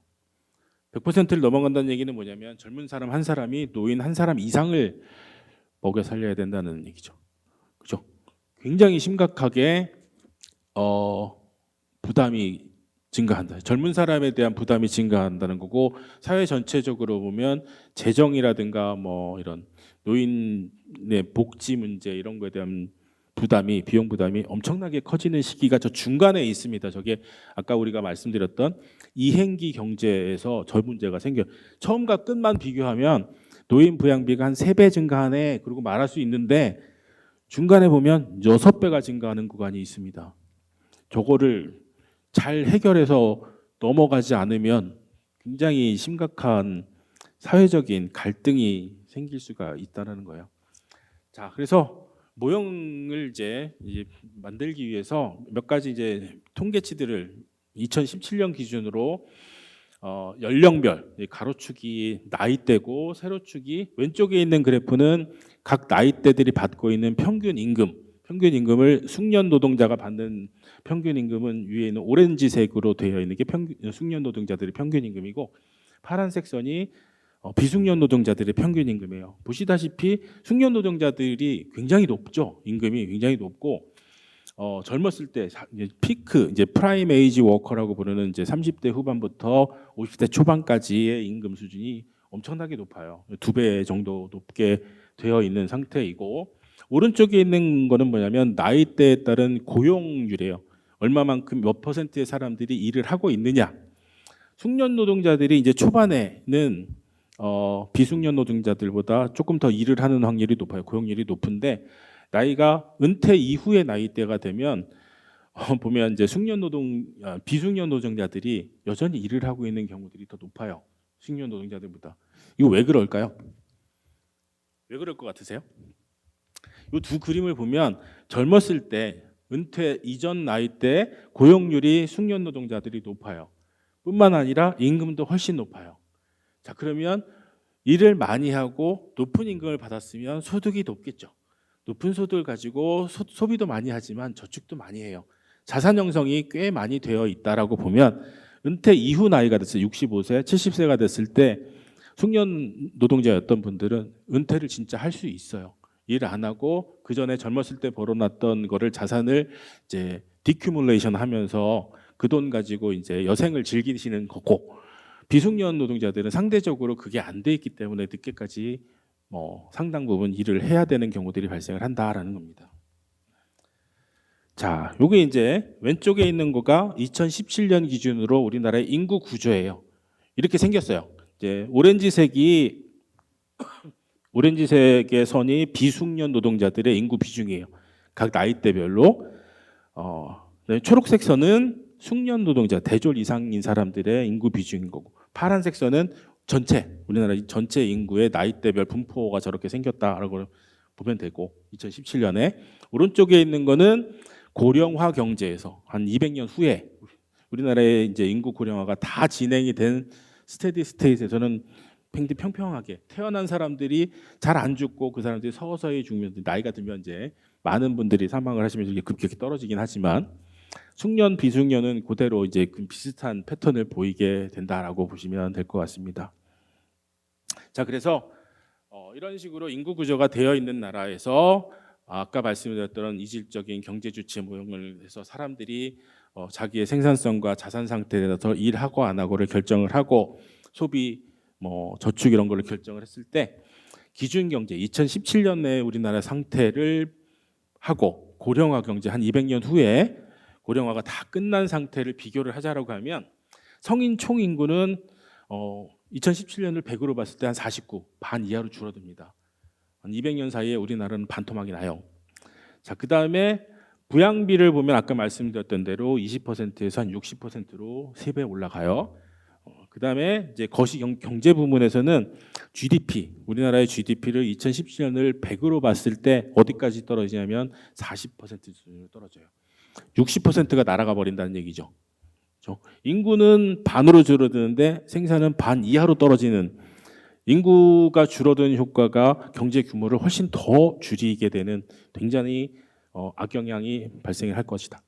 100%를 넘어간다는 얘기는 뭐냐면 젊은 사람 한 사람이 노인 한 사람 이상을 먹여 살려야 된다는 얘기죠. 그죠? 굉장히 심각하게 부담이 증가한다. 젊은 사람에 대한 부담이 증가한다는 거고 사회 전체적으로 보면 재정이라든가 뭐 이런 노인의 복지 문제 이런 거에 대한 비용 부담이 엄청나게 커지는 시기가 저 중간에 있습니다. 저게 아까 우리가 말씀드렸던 이행기 경제에서 저 문제가 생겨요. 처음과 끝만 비교하면 노인 부양비가 한 3배 증가하네 그리고 말할 수 있는데 중간에 보면 6배가 증가하는 구간이 있습니다. 저거를 잘 해결해서 넘어가지 않으면 굉장히 심각한 사회적인 갈등이 생길 수가 있다는 거예요. 자, 그래서 모형을 이제 만들기 위해서 몇 가지 이제 통계치들을 2017년 기준으로 연령별 가로축이 나이대고 세로축이 왼쪽에 있는 그래프는 각 나이대들이 받고 있는 평균 임금을 숙련 노동자가 받는 평균 임금은 위에 있는 오렌지색으로 되어 있는 게 숙련 노동자들의 평균 임금이고 파란색 선이 비숙련 노동자들의 평균 임금이에요. 보시다시피 숙련 노동자들이 굉장히 높죠. 임금이 굉장히 높고 젊었을 때 이제 피크 이제 프라임 에이지 워커라고 부르는 이제 30대 후반부터 50대 초반까지의 임금 수준이 엄청나게 높아요. 2배 정도 높게 되어 있는 상태이고 오른쪽에 있는 거는 뭐냐면 나이대에 따른 고용률이에요. 얼마만큼 몇 퍼센트의 사람들이 일을 하고 있느냐. 숙련 노동자들이 이제 초반에는 비숙련 노동자들보다 조금 더 일을 하는 확률이 높아요. 고용률이 높은데 나이가 은퇴 이후의 나이대가 되면 보면 이제 비숙련 노동자들이 여전히 일을 하고 있는 경우들이 더 높아요. 숙련 노동자들보다. 이거 왜 그럴까요? 왜 그럴 것 같으세요? 이 두 그림을 보면 젊었을 때 은퇴 이전 나이대 고용률이 숙련 노동자들이 높아요. 뿐만 아니라 임금도 훨씬 높아요. 자, 그러면 일을 많이 하고 높은 임금을 받았으면 소득이 높겠죠. 높은 소득을 가지고 소비도 많이 하지만 저축도 많이 해요. 자산 형성이 꽤 많이 되어 있다라고 보면 은퇴 이후 나이가 됐어요. 65세, 70세가 됐을 때 숙련 노동자였던 분들은 은퇴를 진짜 할 수 있어요. 일 안 하고 그 전에 젊었을 때 벌어놨던 거를 자산을 이제 디큐뮬레이션 하면서 그 돈 가지고 이제 여생을 즐기시는 거고 비숙련 노동자들은 상대적으로 그게 안 돼 있기 때문에 늦게까지 상당 부분 일을 해야 되는 경우들이 발생을 한다라는 겁니다. 자, 요게 이제 왼쪽에 있는 거가 2017년 기준으로 우리나라의 인구 구조예요. 이렇게 생겼어요. 이제 오렌지색의 선이 비숙련 노동자들의 인구 비중이에요. 각 나이대별로. 초록색 선은 숙련 노동자, 대졸 이상인 사람들의 인구 비중인 거고, 파란색 선은 전체 우리나라 전체 인구의 나이대별 분포가 저렇게 생겼다라고 보면 되고, 2017년에 오른쪽에 있는 거는 고령화 경제에서 한 200년 후에 우리나라의 이제 인구 고령화가 다 진행이 된 스테디 스테이트에서는 굉장히 평평하게 태어난 사람들이 잘 안 죽고 그 사람들이 서서히 죽으면 나이가 들면 이제 많은 분들이 사망을 하시면서 급격히 떨어지긴 하지만 숙련 비숙련은 그대로 이제 비슷한 패턴을 보이게 된다라고 보시면 될 것 같습니다. 자, 그래서 이런 식으로 인구 구조가 되어 있는 나라에서 아까 말씀드렸던 이질적인 경제 주체 모형을 해서 사람들이 자기의 생산성과 자산 상태에 대해서 일하고 안 하고를 결정을 하고 소비 저축 이런 거를 결정을 했을 때 기준 경제 2017년에 우리나라 상태를 하고 고령화 경제 한 200년 후에 고령화가 다 끝난 상태를 비교를 하자라고 하면 성인 총 인구는 2017년을 100으로 봤을 때 한 49, 반 이하로 줄어듭니다. 한 200년 사이에 우리나라는 반토막이 나요. 자, 그다음에 부양비를 보면 아까 말씀드렸던 대로 20%에서 한 60%로 3배 올라가요. 그다음에 이제 거시 경제 부문에서는 GDP, 우리나라의 GDP를 2017년을 100으로 봤을 때 어디까지 떨어지냐면 40% 수준으로 떨어져요. 60%가 날아가 버린다는 얘기죠. 인구는 반으로 줄어드는데 생산은 반 이하로 떨어지는, 인구가 줄어드는 효과가 경제 규모를 훨씬 더 줄이게 되는 굉장히 악영향이 발생을 할 것이다.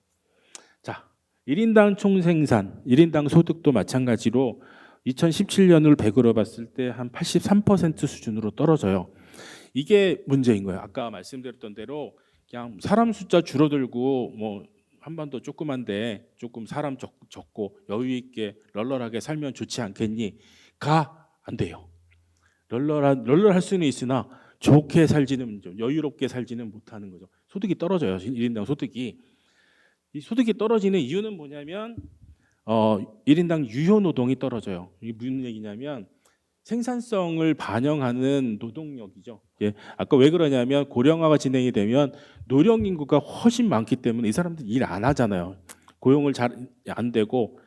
자, 1인당 총생산, 1인당 소득도 마찬가지로 2017년을 100으로 봤을 때 한 83% 수준으로 떨어져요. 이게 문제인 거예요. 아까 말씀드렸던 대로 그냥 사람 숫자 줄어들고 한반도 조그만데 조금 사람 적고 여유 있게 널널하게 살면 좋지 않겠니?가 안 돼요. 널널할 수는 있으나 좋게 살지는, 좀 여유롭게 살지는 못하는 거죠. 소득이 떨어져요. 1인당 소득이. 이 소득이 떨어지는 이유는 뭐냐면 1인당 유효 노동이 떨어져요. 이게 무슨 얘기냐면 생산성을 반영하는 노동력이죠. 예, 아까 왜 그러냐면 고령화가 진행이 되면 노령 인구가 훨씬 많기 때문에 이 사람들 일 안 하잖아요. 고용을 잘 안 되고,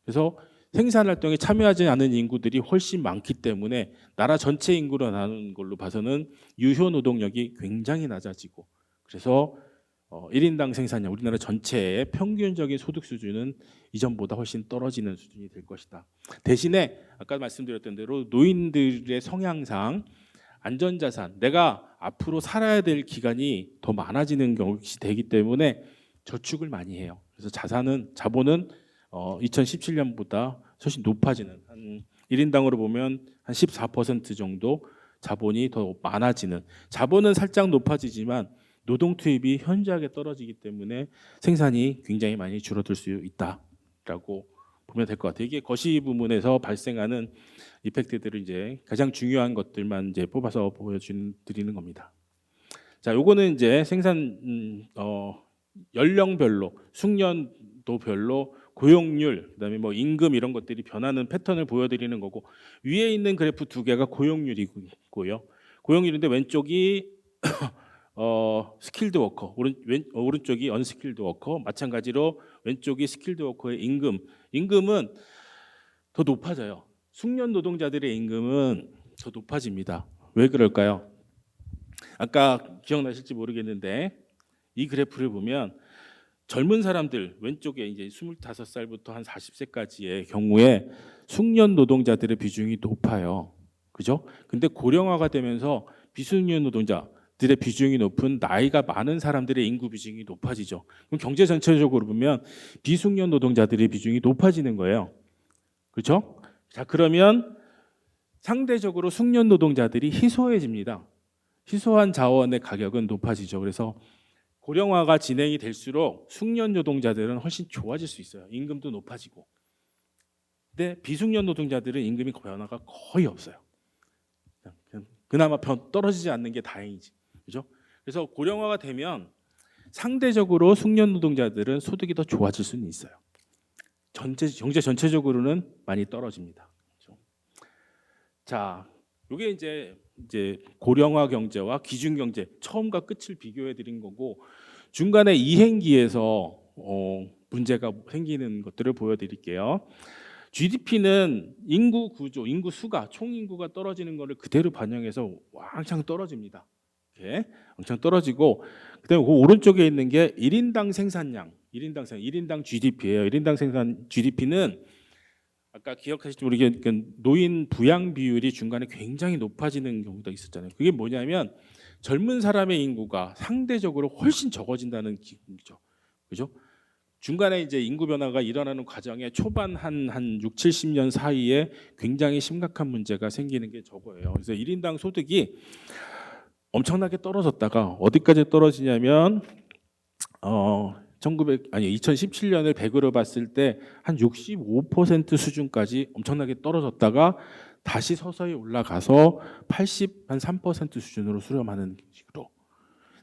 그래서 생산 활동에 참여하지 않은 인구들이 훨씬 많기 때문에 나라 전체 인구로 나누는 걸로 봐서는 유효 노동력이 굉장히 낮아지고, 그래서 1인당 생산량, 우리나라 전체의 평균적인 소득 수준은 이전보다 훨씬 떨어지는 수준이 될 것이다. 대신에 아까 말씀드렸던 대로 노인들의 성향상 안전자산, 내가 앞으로 살아야 될 기간이 더 많아지는 것이 되기 때문에 저축을 많이 해요. 그래서 자본은 2017년보다 훨씬 높아지는, 한 1인당으로 보면 한 14% 정도 자본이 더 많아지는, 자본은 살짝 높아지지만 노동 투입이 현저하게 떨어지기 때문에 생산이 굉장히 많이 줄어들 수 있다라고 보면 될 것 같아요. 이게 거시 부문에서 발생하는 이펙트들을 이제 가장 중요한 것들만 이제 뽑아서 보여드리는 겁니다. 자, 요거는 이제 생산 연령별로, 숙련도별로 고용률, 그다음에 뭐 임금 이런 것들이 변하는 패턴을 보여드리는 거고, 위에 있는 그래프 두 개가 고용률이고요. 고용률인데 왼쪽이 스킬드 워커, 오른쪽이 언스킬드 워커, 마찬가지로 왼쪽이 스킬드 워커의 임금은 더 높아져요. 숙련 노동자들의 임금은 더 높아집니다. 왜 그럴까요? 아까 기억나실지 모르겠는데 이 그래프를 보면 젊은 사람들 왼쪽에 이제 25살부터 한 40세까지의 경우에 숙련 노동자들의 비중이 높아요. 그죠? 근데 고령화가 되면서 비숙련 노동자들의 비중이 높은 나이가 많은 사람들의 인구 비중이 높아지죠. 그럼 경제 전체적으로 보면 비숙련 노동자들의 비중이 높아지는 거예요. 그렇죠? 자, 그러면 상대적으로 숙련 노동자들이 희소해집니다. 희소한 자원의 가격은 높아지죠. 그래서 고령화가 진행이 될수록 숙련 노동자들은 훨씬 좋아질 수 있어요. 임금도 높아지고. 근데 비숙련 노동자들은 임금이 변화가 거의 없어요. 그나마 떨어지지 않는 게 다행이지. 그죠? 그래서 고령화가 되면 상대적으로 숙련 노동자들은 소득이 더 좋아질 수는 있어요. 경제 전체적으로는 많이 떨어집니다. 그죠? 자, 이게 이제 고령화 경제와 기준 경제 처음과 끝을 비교해 드린 거고, 중간에 이행기에서 문제가 생기는 것들을 보여드릴게요. GDP는 인구 구조, 인구 수가, 총 인구가 떨어지는 것을 그대로 반영해서 왕창 떨어집니다. 이렇게 왕창 떨어지고, 그다음에 그 오른쪽에 있는 게 1인당 생산량, 1인당 GDP예요. 1인당 생산 GDP는 아까 기억하실지 모르겠는데 노인 부양 비율이 중간에 굉장히 높아지는 경우가 있었잖아요. 그게 뭐냐면 젊은 사람의 인구가 상대적으로 훨씬 적어진다는 기준이죠. 그죠? 중간에 이제 인구 변화가 일어나는 과정에 초반 한 6, 70년 사이에 굉장히 심각한 문제가 생기는 게 저거예요. 그래서 1인당 소득이 엄청나게 떨어졌다가 어디까지 떨어지냐면 2017년을 100으로 봤을 때 한 65% 수준까지 엄청나게 떨어졌다가 다시 서서히 올라가서 83% 수준으로 수렴하는 식으로.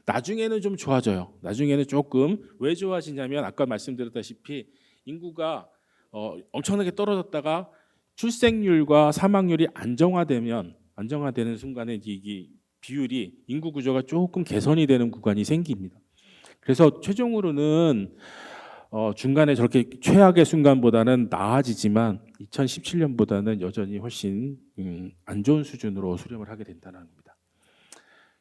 나중에는 좀 좋아져요. 나중에는 조금. 왜 좋아지냐면 아까 말씀드렸다시피 인구가 엄청나게 떨어졌다가 출생률과 사망률이 안정화되는 순간에 이 비율이 인구 구조가 조금 개선이 되는 구간이 생깁니다. 그래서 최종으로는 중간에 저렇게 최악의 순간보다는 나아지지만 2017년보다는 여전히 훨씬 안 좋은 수준으로 수렴을 하게 된다는 겁니다.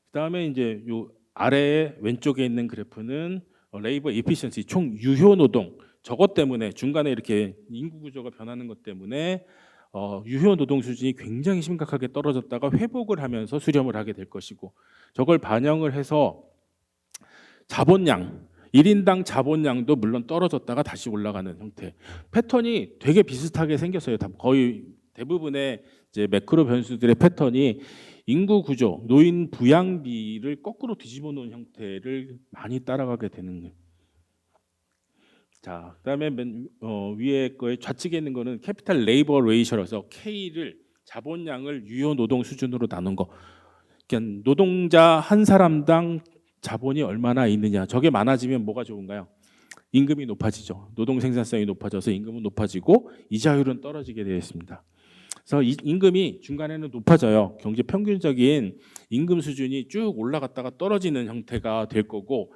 그다음에 이제 요 아래에 왼쪽에 있는 그래프는 레이버 에피션시, 총 유효 노동, 저것 때문에 중간에 이렇게 인구 구조가 변하는 것 때문에 유효 노동 수준이 굉장히 심각하게 떨어졌다가 회복을 하면서 수렴을 하게 될 것이고, 저걸 반영을 해서 자본량, 1인당 자본량도 물론 떨어졌다가 다시 올라가는 형태. 패턴이 되게 비슷하게 생겼어요. 거의 대부분의 이제 매크로 변수들의 패턴이 인구 구조, 노인 부양비를 거꾸로 뒤집어 놓은 형태를 많이 따라가게 되는 거예요. 자, 그다음에 위에 거에 좌측에 있는 거는 캐피탈 레이버 레이셔라서 K를 자본량을 유효 노동 수준으로 나눈 거. 그러니까 노동자 한 사람당 자본이 얼마나 있느냐. 저게 많아지면 뭐가 좋은가요? 임금이 높아지죠. 노동 생산성이 높아져서 임금은 높아지고 이자율은 떨어지게 되어 있습니다. 그래서 이 임금이 중간에는 높아져요. 경제 평균적인 임금 수준이 쭉 올라갔다가 떨어지는 형태가 될 거고,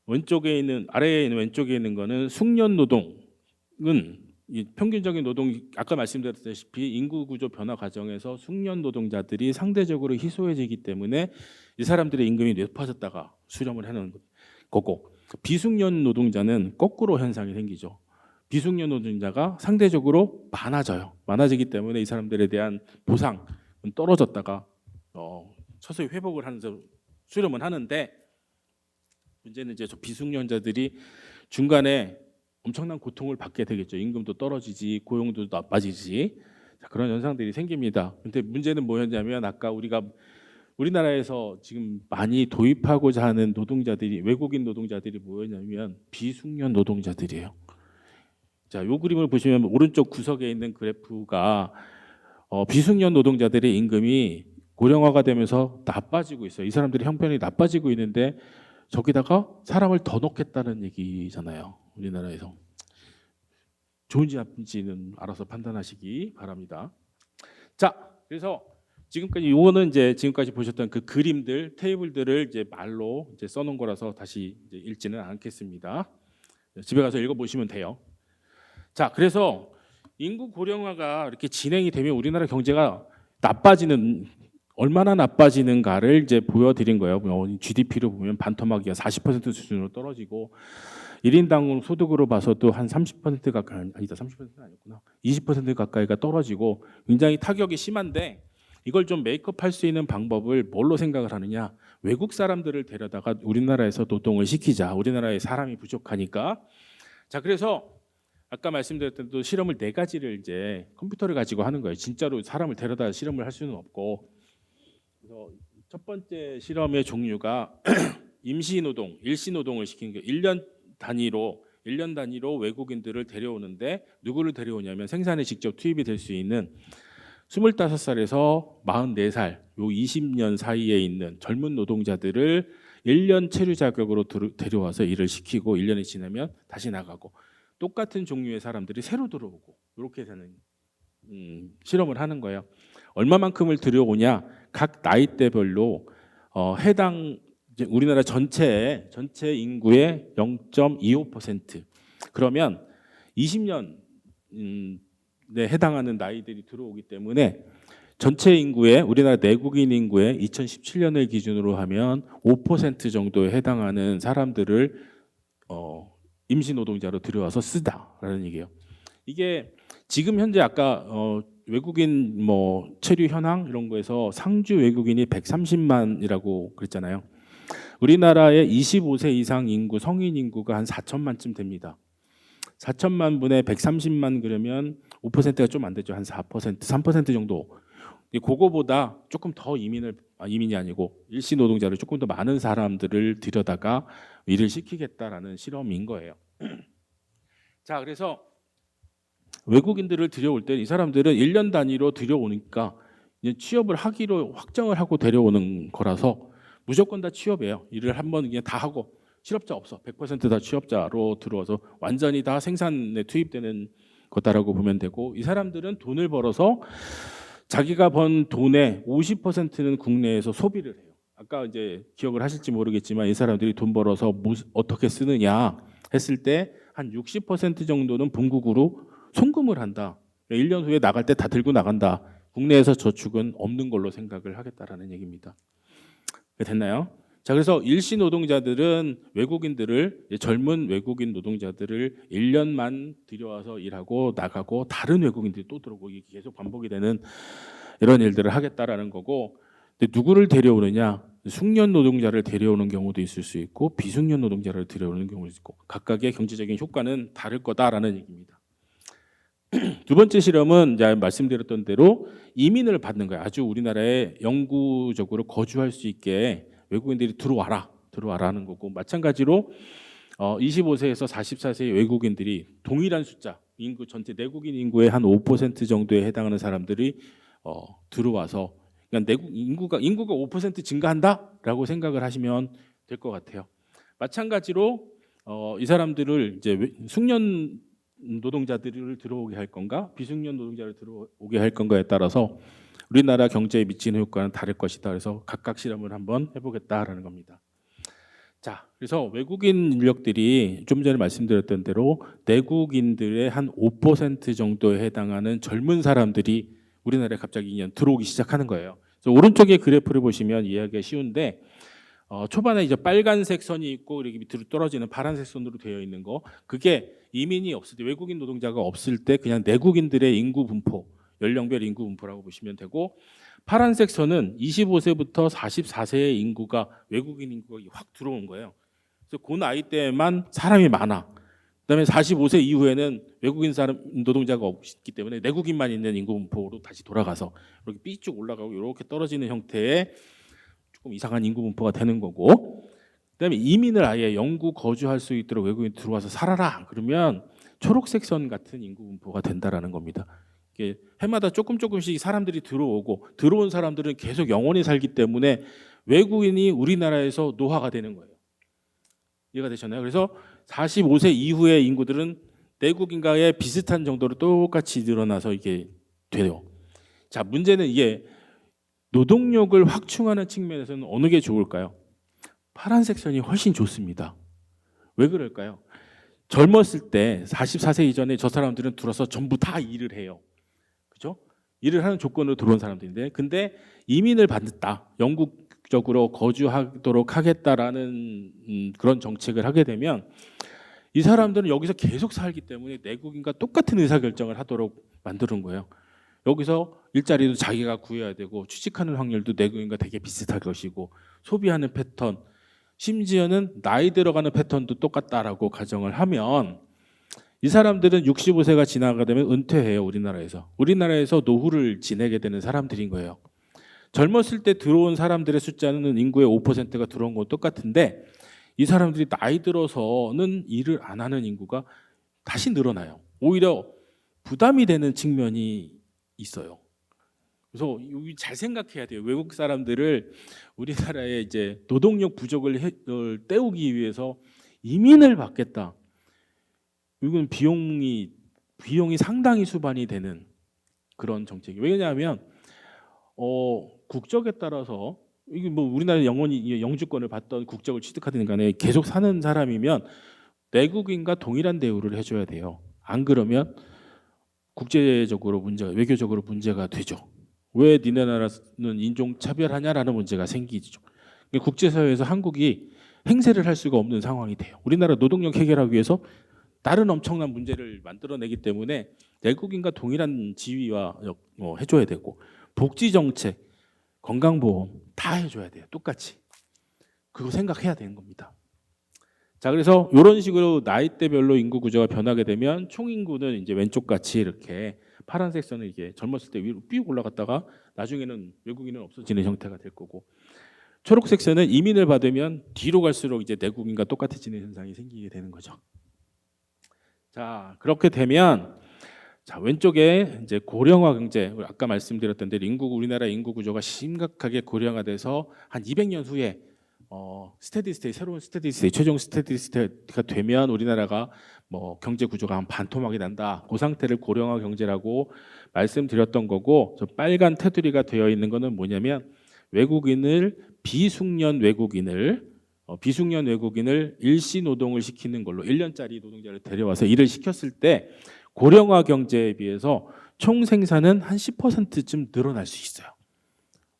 아래에 있는 왼쪽에 있는 거는 숙련 노동은 이 평균적인 노동, 아까 말씀드렸다시피 인구 구조 변화 과정에서 숙련 노동자들이 상대적으로 희소해지기 때문에 이 사람들의 임금이 높아졌다가 수렴을 하는 거고, 비숙련 노동자는 거꾸로 현상이 생기죠. 비숙련 노동자가 상대적으로 많아지기 때문에 이 사람들에 대한 보상은 떨어졌다가 서서히 회복을 하면서 수렴을 하는데, 문제는 이제 저 비숙련자들이 중간에 엄청난 고통을 받게 되겠죠. 임금도 떨어지지, 고용도 나빠지지. 자, 그런 현상들이 생깁니다. 근데 문제는 뭐였냐면 아까 우리가 우리나라에서 지금 많이 도입하고자 하는 노동자들이 외국인 노동자들이 뭐였냐면 비숙련 노동자들이에요. 자, 요 그림을 보시면 오른쪽 구석에 있는 그래프가 비숙련 노동자들의 임금이 고령화가 되면서 나빠지고 있어요. 이 사람들이 형편이 나빠지고 있는데 저기다가 사람을 더 넣겠다는 얘기잖아요. 우리나라에서. 좋은지 나쁜지는 알아서 판단하시기 바랍니다. 자, 그래서 지금까지 요거는 이제 지금까지 보셨던 그 그림들, 테이블들을 이제 말로 이제 써놓은 거라서 다시 이제 읽지는 않겠습니다. 집에 가서 읽어보시면 돼요. 자, 그래서 인구 고령화가 이렇게 진행이 되면 우리나라 경제가 얼마나 나빠지는가를 이제 보여드린 거예요. GDP로 보면 반토막이야 40% 수준으로 떨어지고 1인당 소득으로 봐서도 한 30% 가까이, 아니다 30%는 아니었구나. 20% 가까이가 떨어지고 굉장히 타격이 심한데 이걸 좀 메이크업할 수 있는 방법을 뭘로 생각을 하느냐? 외국 사람들을 데려다가 우리나라에서 노동을 시키자. 우리나라에 사람이 부족하니까. 자, 그래서 아까 말씀드렸던 또 실험을 4가지를 이제 컴퓨터를 가지고 하는 거예요. 진짜로 사람을 데려다 실험을 할 수는 없고. 그래서 첫 번째 실험의 종류가 임시 노동, 일시 노동을 시키는 게 1년 단위로 외국인들을 데려오는데 누구를 데려오냐면 생산에 직접 투입이 될 수 있는 25살에서 44살 요 20년 사이에 있는 젊은 노동자들을 1년 체류 자격으로 데려와서 일을 시키고 1년이 지나면 다시 나가고 똑같은 종류의 사람들이 새로 들어오고 이렇게 되는 실험을 하는 거예요. 얼마만큼을 들여오냐? 각 나이대별로 해당 이제 우리나라 전체 인구의 0.25% 그러면 20년에 해당하는 나이들이 들어오기 때문에 전체 인구의 우리나라 내국인 인구의 2017년을 기준으로 하면 5% 정도에 해당하는 사람들을 임시 노동자로 들여와서 쓰다라는 얘기예요. 이게 지금 현재 아까 외국인 체류 현황 이런 거에서 상주 외국인이 130만이라고 그랬잖아요. 우리나라의 25세 이상 인구 성인 인구가 한 4천만쯤 됩니다. 4천만 분의 130만 그러면 5%가 좀 안 되죠. 한 4%, 3% 정도. 그거보다 조금 더 이민이 아니고 일시 노동자를 조금 더 많은 사람들을 들여다가 일을 시키겠다라는 실험인 거예요. 자, 그래서 외국인들을 들여올 때 이 사람들은 1년 단위로 들여오니까 이제 취업을 하기로 확정을 하고 데려오는 거라서 무조건 다 취업이에요. 일을 한번 그냥 다 하고 실업자 없어. 100% 다 취업자로 들어와서 완전히 다 생산에 투입되는 거다라고 보면 되고 이 사람들은 돈을 벌어서 자기가 번 돈의 50%는 국내에서 소비를 해요. 아까 이제 기억을 하실지 모르겠지만 이 사람들이 돈 벌어서 어떻게 쓰느냐 했을 때 한 60% 정도는 본국으로 송금을 한다. 1년 후에 나갈 때 다 들고 나간다. 국내에서 저축은 없는 걸로 생각을 하겠다라는 얘기입니다. 됐나요? 자, 그래서 일시 노동자들은 젊은 외국인 노동자들을 1년만 들여와서 일하고 나가고 다른 외국인들이 또 들어오고 이게 계속 반복이 되는 이런 일들을 하겠다라는 거고, 근데 누구를 데려오느냐? 숙련 노동자를 데려오는 경우도 있을 수 있고 비숙련 노동자를 데려오는 경우도 있고 각각의 경제적인 효과는 다를 거다라는 얘기입니다. 두 번째 실험은 이제 말씀드렸던 대로 이민을 받는 거예요. 아주 우리나라에 영구적으로 거주할 수 있게 외국인들이 들어와라는 거고 마찬가지로 25세에서 44세의 외국인들이 동일한 숫자 인구 전체 내국인 인구의 한 5% 정도에 해당하는 사람들이 들어와서 그러니까 인구가 5% 증가한다라고 생각을 하시면 될 것 같아요. 마찬가지로 이 사람들을 이제 숙련 노동자들을 들어오게 할 건가 비숙련 노동자를 들어오게 할 건가에 따라서 우리나라 경제에 미치는 효과는 다를 것이다. 그래서 각각 실험을 한번 해보겠다라는 겁니다. 자, 그래서 외국인 인력들이 좀 전에 말씀드렸던 대로 내국인들의 한 5% 정도에 해당하는 젊은 사람들이 우리나라에 갑자기 그냥 들어오기 시작하는 거예요. 그래서 오른쪽의 그래프를 보시면 이해하기가 쉬운데 초반에 이제 빨간색 선이 있고 이렇게 밑으로 떨어지는 파란색 선으로 되어 있는 거 그게 이민이 없을 때 외국인 노동자가 없을 때 그냥 내국인들의 인구 분포 연령별 인구 분포라고 보시면 되고 파란색 선은 25세부터 44세의 인구가 외국인 인구가 확 들어온 거예요. 그래서 그 나이 때만 사람이 많아. 그다음에 45세 이후에는 외국인 노동자가 없기 때문에 내국인만 있는 인구 분포로 다시 돌아가서 이렇게 삐쭉 올라가고 이렇게 떨어지는 형태의 조금 이상한 인구 분포가 되는 거고, 그다음에 이민을 아예 영구 거주할 수 있도록 외국인이 들어와서 살아라 그러면 초록색 선 같은 인구 분포가 된다라는 겁니다. 이게 해마다 조금씩 사람들이 들어오고 들어온 사람들은 계속 영원히 살기 때문에 외국인이 우리나라에서 노화가 되는 거예요. 이해가 되셨나요? 그래서 45세 이후의 인구들은 내국인과의 비슷한 정도로 똑같이 늘어나서 이게 돼요. 자, 문제는 이게 노동력을 확충하는 측면에서는 어느 게 좋을까요? 파란색 선이 훨씬 좋습니다. 왜 그럴까요? 젊었을 때 44세 이전에 저 사람들은 들어서 전부 다 일을 해요. 그죠? 일을 하는 조건으로 들어온 사람들인데, 근데 이민을 받았다, 영국적으로 거주하도록 하겠다라는 그런 정책을 하게 되면 이 사람들은 여기서 계속 살기 때문에 내국인과 똑같은 의사결정을 하도록 만드는 거예요. 여기서 일자리도 자기가 구해야 되고 취직하는 확률도 내국인과 되게 비슷할 것이고 소비하는 패턴, 심지어는 나이 들어가는 패턴도 똑같다라고 가정을 하면 이 사람들은 65세가 지나가 되면 은퇴해요. 우리나라에서 노후를 지내게 되는 사람들인 거예요. 젊었을 때 들어온 사람들의 숫자는 인구의 5%가 들어온 건 똑같은데 이 사람들이 나이 들어서는 일을 안 하는 인구가 다시 늘어나요. 오히려 부담이 되는 측면이 있어요. 그래서 잘 생각해야 돼요. 외국 사람들을 우리나라의 이제 노동력 부족을 때우기 위해서 이민을 받겠다. 이건 비용이 상당히 수반이 되는 그런 정책이. 왜냐하면 국적에 따라서 이게 뭐 우리나라 영원히 영주권을 받던 국적을 취득하든 간에 계속 사는 사람이면 내국인과 동일한 대우를 해줘야 돼요. 안 그러면 국제적으로 외교적으로 문제가 되죠. 왜 니네 나라는 인종 차별하냐라는 문제가 생기죠. 국제사회에서 한국이 행세를 할 수가 없는 상황이 돼요. 우리나라 노동력 해결하기 위해서 다른 엄청난 문제를 만들어내기 때문에 내국인과 동일한 지위와 해줘야 되고 복지정책, 건강보험 다 해줘야 돼요. 똑같이. 그거 생각해야 되는 겁니다. 자, 그래서 이런 식으로 나이대별로 인구 구조가 변하게 되면 총인구는 이제 왼쪽 같이 이렇게 파란색 선은 이게 젊었을 때 위로 삐 올라갔다가 나중에는 외국인은 없어지는 형태가 될 거고, 초록색 선은 이민을 받으면 뒤로 갈수록 이제 내국인과 똑같아지는 현상이 생기게 되는 거죠. 자, 그렇게 되면 자, 왼쪽에 이제 고령화 경제, 아까 말씀드렸던 대로 우리나라 인구 구조가 심각하게 고령화돼서 한 200년 후에 새로운 스테디 스테이트, 최종 스테디 스테이트가 되면 우리나라가 뭐 경제 구조가 한 반토막이 난다. 그 상태를 고령화 경제라고 말씀드렸던 거고, 저 빨간 테두리가 되어 있는 거는 뭐냐면 비숙련 외국인을 일시 노동을 시키는 걸로 1년짜리 노동자를 데려와서 일을 시켰을 때 고령화 경제에 비해서 총 생산은 한 10%쯤 늘어날 수 있어요.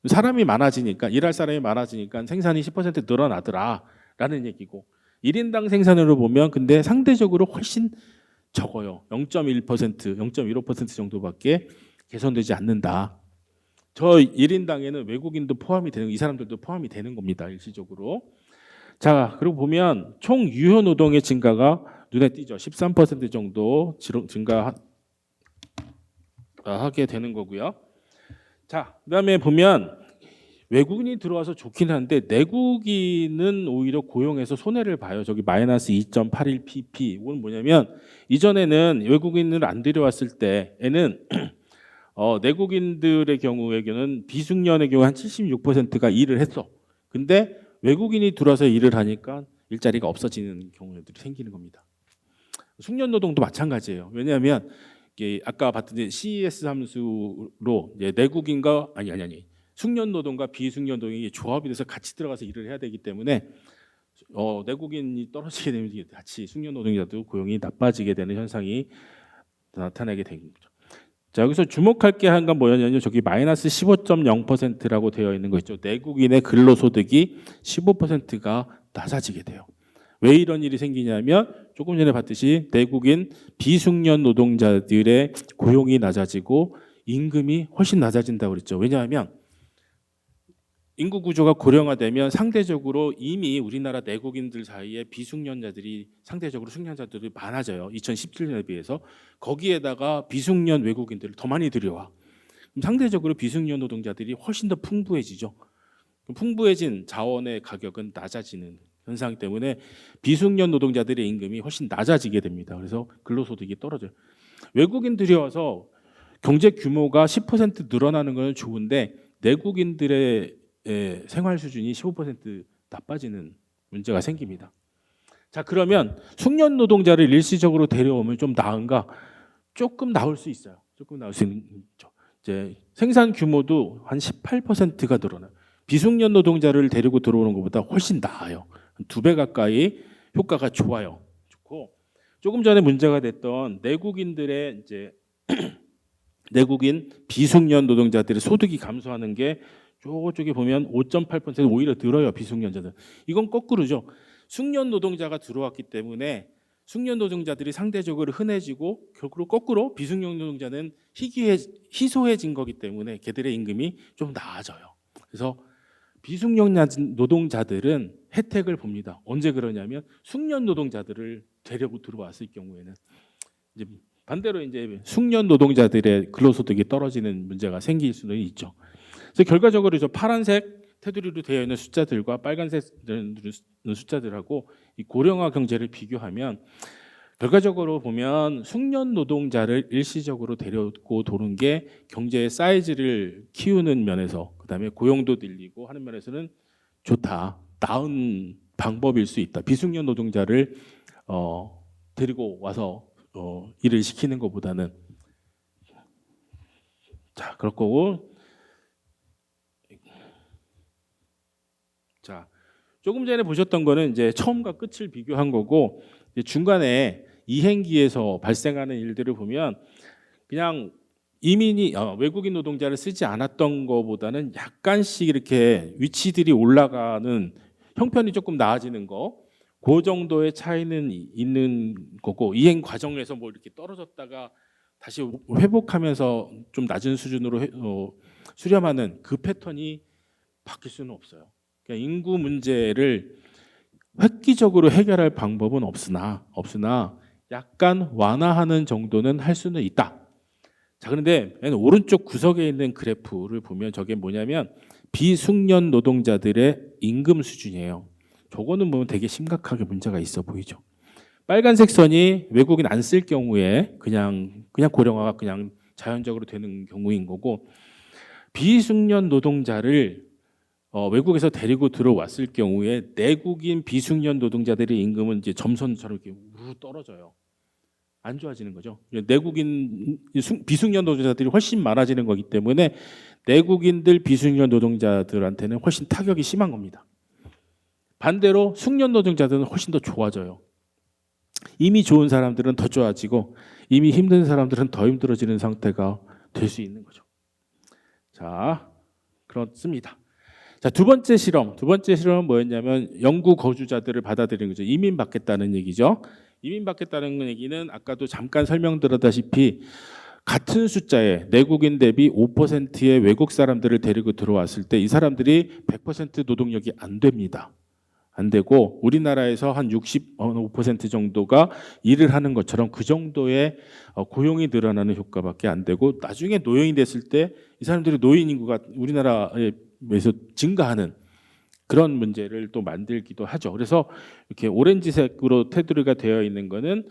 사람이 많아지니까, 일할 사람이 많아지니까 생산이 10% 늘어나더라라는 얘기고, 1인당 생산으로 보면 근데 상대적으로 훨씬 적어요. 0.1%, 0.15% 정도밖에 개선되지 않는다. 저 1인당에는 외국인도 포함이 되는, 이 사람들도 포함이 되는 겁니다. 일시적으로. 자, 그리고 보면 총 유효 노동의 증가가 눈에 띄죠. 13% 정도 증가하게 되는 거고요. 자, 그다음에 보면 외국인이 들어와서 좋긴 한데 내국인은 오히려 고용에서 손해를 봐요. 저기 마이너스 2.81 pp. 이건 뭐냐면 이전에는 외국인을 안 들여왔을 때에는 내국인들의 경우에는 비숙련의 경우 한 76%가 일을 했어. 근데 외국인이 들어와서 일을 하니까 일자리가 없어지는 경우들이 생기는 겁니다. 숙련 노동도 마찬가지예요. 왜냐하면 아까 봤던 CES 함수로 내국인과 숙련 노동과 비숙련 노동이 조합이 돼서 같이 들어가서 일을 해야 되기 때문에 내국인이 떨어지게 되면 같이 숙련 노동자도 고용이 나빠지게 되는 현상이 나타나게 된 거죠. 자, 여기서 주목할 게 한 건 뭐냐면 저기 마이너스 15.0%라고 되어 있는 거 있죠. 내국인의 근로소득이 15%가 낮아지게 돼요. 왜 이런 일이 생기냐면 조금 전에 봤듯이 내국인 비숙련 노동자들의 고용이 낮아지고 임금이 훨씬 낮아진다고 그랬죠. 왜냐하면 인구 구조가 고령화되면 상대적으로 이미 우리나라 내국인들 사이에 비숙련자들이 상대적으로 숙련자들이 많아져요. 2017년에 비해서. 거기에다가 비숙련 외국인들을 더 많이 들여와. 그럼 상대적으로 비숙련 노동자들이 훨씬 더 풍부해지죠. 풍부해진 자원의 가격은 낮아지는 현상 때문에 비숙련 노동자들의 임금이 훨씬 낮아지게 됩니다. 그래서 근로소득이 떨어져요. 외국인들이 와서 경제 규모가 10% 늘어나는 건 좋은데 내국인들의 생활 수준이 15% 나빠지는 문제가 생깁니다. 자, 그러면 숙련 노동자를 일시적으로 데려오면 좀 나은가? 조금 나올 수 있어요. 조금 나올 수 있죠. 이제 생산 규모도 한 18%가 늘어나요. 비숙련 노동자를 데리고 들어오는 것보다 훨씬 나아요. 2배 가까이 효과가 좋아요. 좋고 조금 전에 문제가 됐던 내국인들의 이제 내국인 비숙련 노동자들의 소득이 감소하는 게 저쪽에 보면 5.8% 오히려 늘어요. 비숙련자들. 이건 거꾸로죠. 숙련 노동자가 들어왔기 때문에 숙련 노동자들이 상대적으로 흔해지고 결국 거꾸로 비숙련 노동자는 희소해진 거기 때문에 걔들의 임금이 좀 나아져요. 그래서 비숙련 노동자들은 혜택을 봅니다. 언제 그러냐면 숙련 노동자들을 데리고 들어왔을 경우에는 이제 반대로 이제 숙련 노동자들의 근로소득이 떨어지는 문제가 생길 수는 있죠. 그래서 결과적으로 저 파란색 테두리로 되어 있는 숫자들과 빨간색 숫자들하고 이 고령화 경제를 비교하면 결과적으로 보면 숙련 노동자를 일시적으로 데려오고 도는 게 경제의 사이즈를 키우는 면에서 그다음에 고용도 늘리고 하는 면에서는 좋다, 나은 방법일 수 있다. 비숙련 노동자를 데리고 와서 일을 시키는 것보다는 자 그럴 거고. 자, 조금 전에 보셨던 거는 이제 처음과 끝을 비교한 거고 이제 중간에 이행기에서 발생하는 일들을 보면 그냥 이민이 외국인 노동자를 쓰지 않았던 거보다는 약간씩 이렇게 위치들이 올라가는 형편이 조금 나아지는 거, 그 정도의 차이는 있는 거고 이행 과정에서 뭐 이렇게 떨어졌다가 다시 회복하면서 좀 낮은 수준으로 수렴하는 그 패턴이 바뀔 수는 없어요. 그러니까 인구 문제를 획기적으로 해결할 방법은 없으나 약간 완화하는 정도는 할 수는 있다. 자, 그런데 맨 오른쪽 구석에 있는 그래프를 보면 저게 뭐냐면 비숙련 노동자들의 임금 수준이에요. 저거는 보면 되게 심각하게 문제가 있어 보이죠. 빨간색 선이 외국인 안 쓸 경우에 그냥 고령화가 그냥 자연적으로 되는 경우인 거고 비숙련 노동자를 외국에서 데리고 들어왔을 경우에 내국인 비숙련 노동자들의 임금은 이제 점선처럼 이렇게 우르르 떨어져요. 안 좋아지는 거죠. 내국인 비숙련 노동자들이 훨씬 많아지는 거기 때문에 내국인들 비숙련 노동자들한테는 훨씬 타격이 심한 겁니다. 반대로 숙련 노동자들은 훨씬 더 좋아져요. 이미 좋은 사람들은 더 좋아지고 이미 힘든 사람들은 더 힘들어지는 상태가 될 수 있는 거죠. 자, 그렇습니다. 자, 두 번째 실험은 뭐였냐면 영구 거주자들을 받아들이는 거죠. 이민 받겠다는 얘기죠. 이민 받겠다는 얘기는 아까도 잠깐 설명드렸다시피 같은 숫자의 내국인 대비 5%의 외국 사람들을 데리고 들어왔을 때 이 사람들이 100% 노동력이 안 됩니다. 안 되고 우리나라에서 한 65% 정도가 일을 하는 것처럼 그 정도의 고용이 늘어나는 효과밖에 안 되고 나중에 노령이 됐을 때 이 사람들이 노인 인구가 우리나라에서 증가하는 그런 문제를 또 만들기도 하죠. 그래서 이렇게 오렌지색으로 테두리가 되어 있는 거는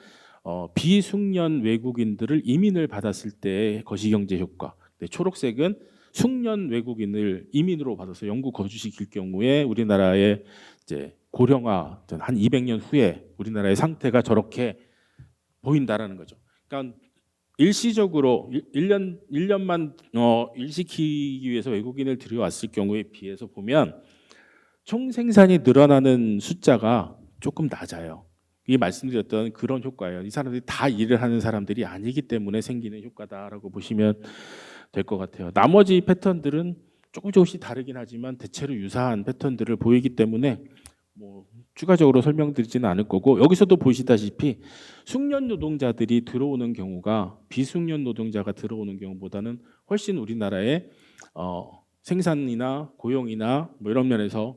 비숙련 외국인들을 이민을 받았을 때의 거시경제 효과. 초록색은 숙련 외국인을 이민으로 받아서 영구 거주시킬 경우에 우리나라의 이제 고령화 한 200년 후에 우리나라의 상태가 저렇게 보인다라는 거죠. 그러니까 일시적으로 1년만 일시키기 위해서 외국인을 들여왔을 경우에 비해서 보면 총 생산이 늘어나는 숫자가 조금 낮아요. 이게 말씀드렸던 그런 효과예요. 이 사람들이 다 일을 하는 사람들이 아니기 때문에 생기는 효과다라고 보시면 될 것 같아요. 나머지 패턴들은 조금씩 다르긴 하지만 대체로 유사한 패턴들을 보이기 때문에 뭐 추가적으로 설명드리지는 않을 거고 여기서도 보시다시피 숙련 노동자들이 들어오는 경우가 비숙련 노동자가 들어오는 경우보다는 훨씬 우리나라의 생산이나 고용이나 뭐 이런 면에서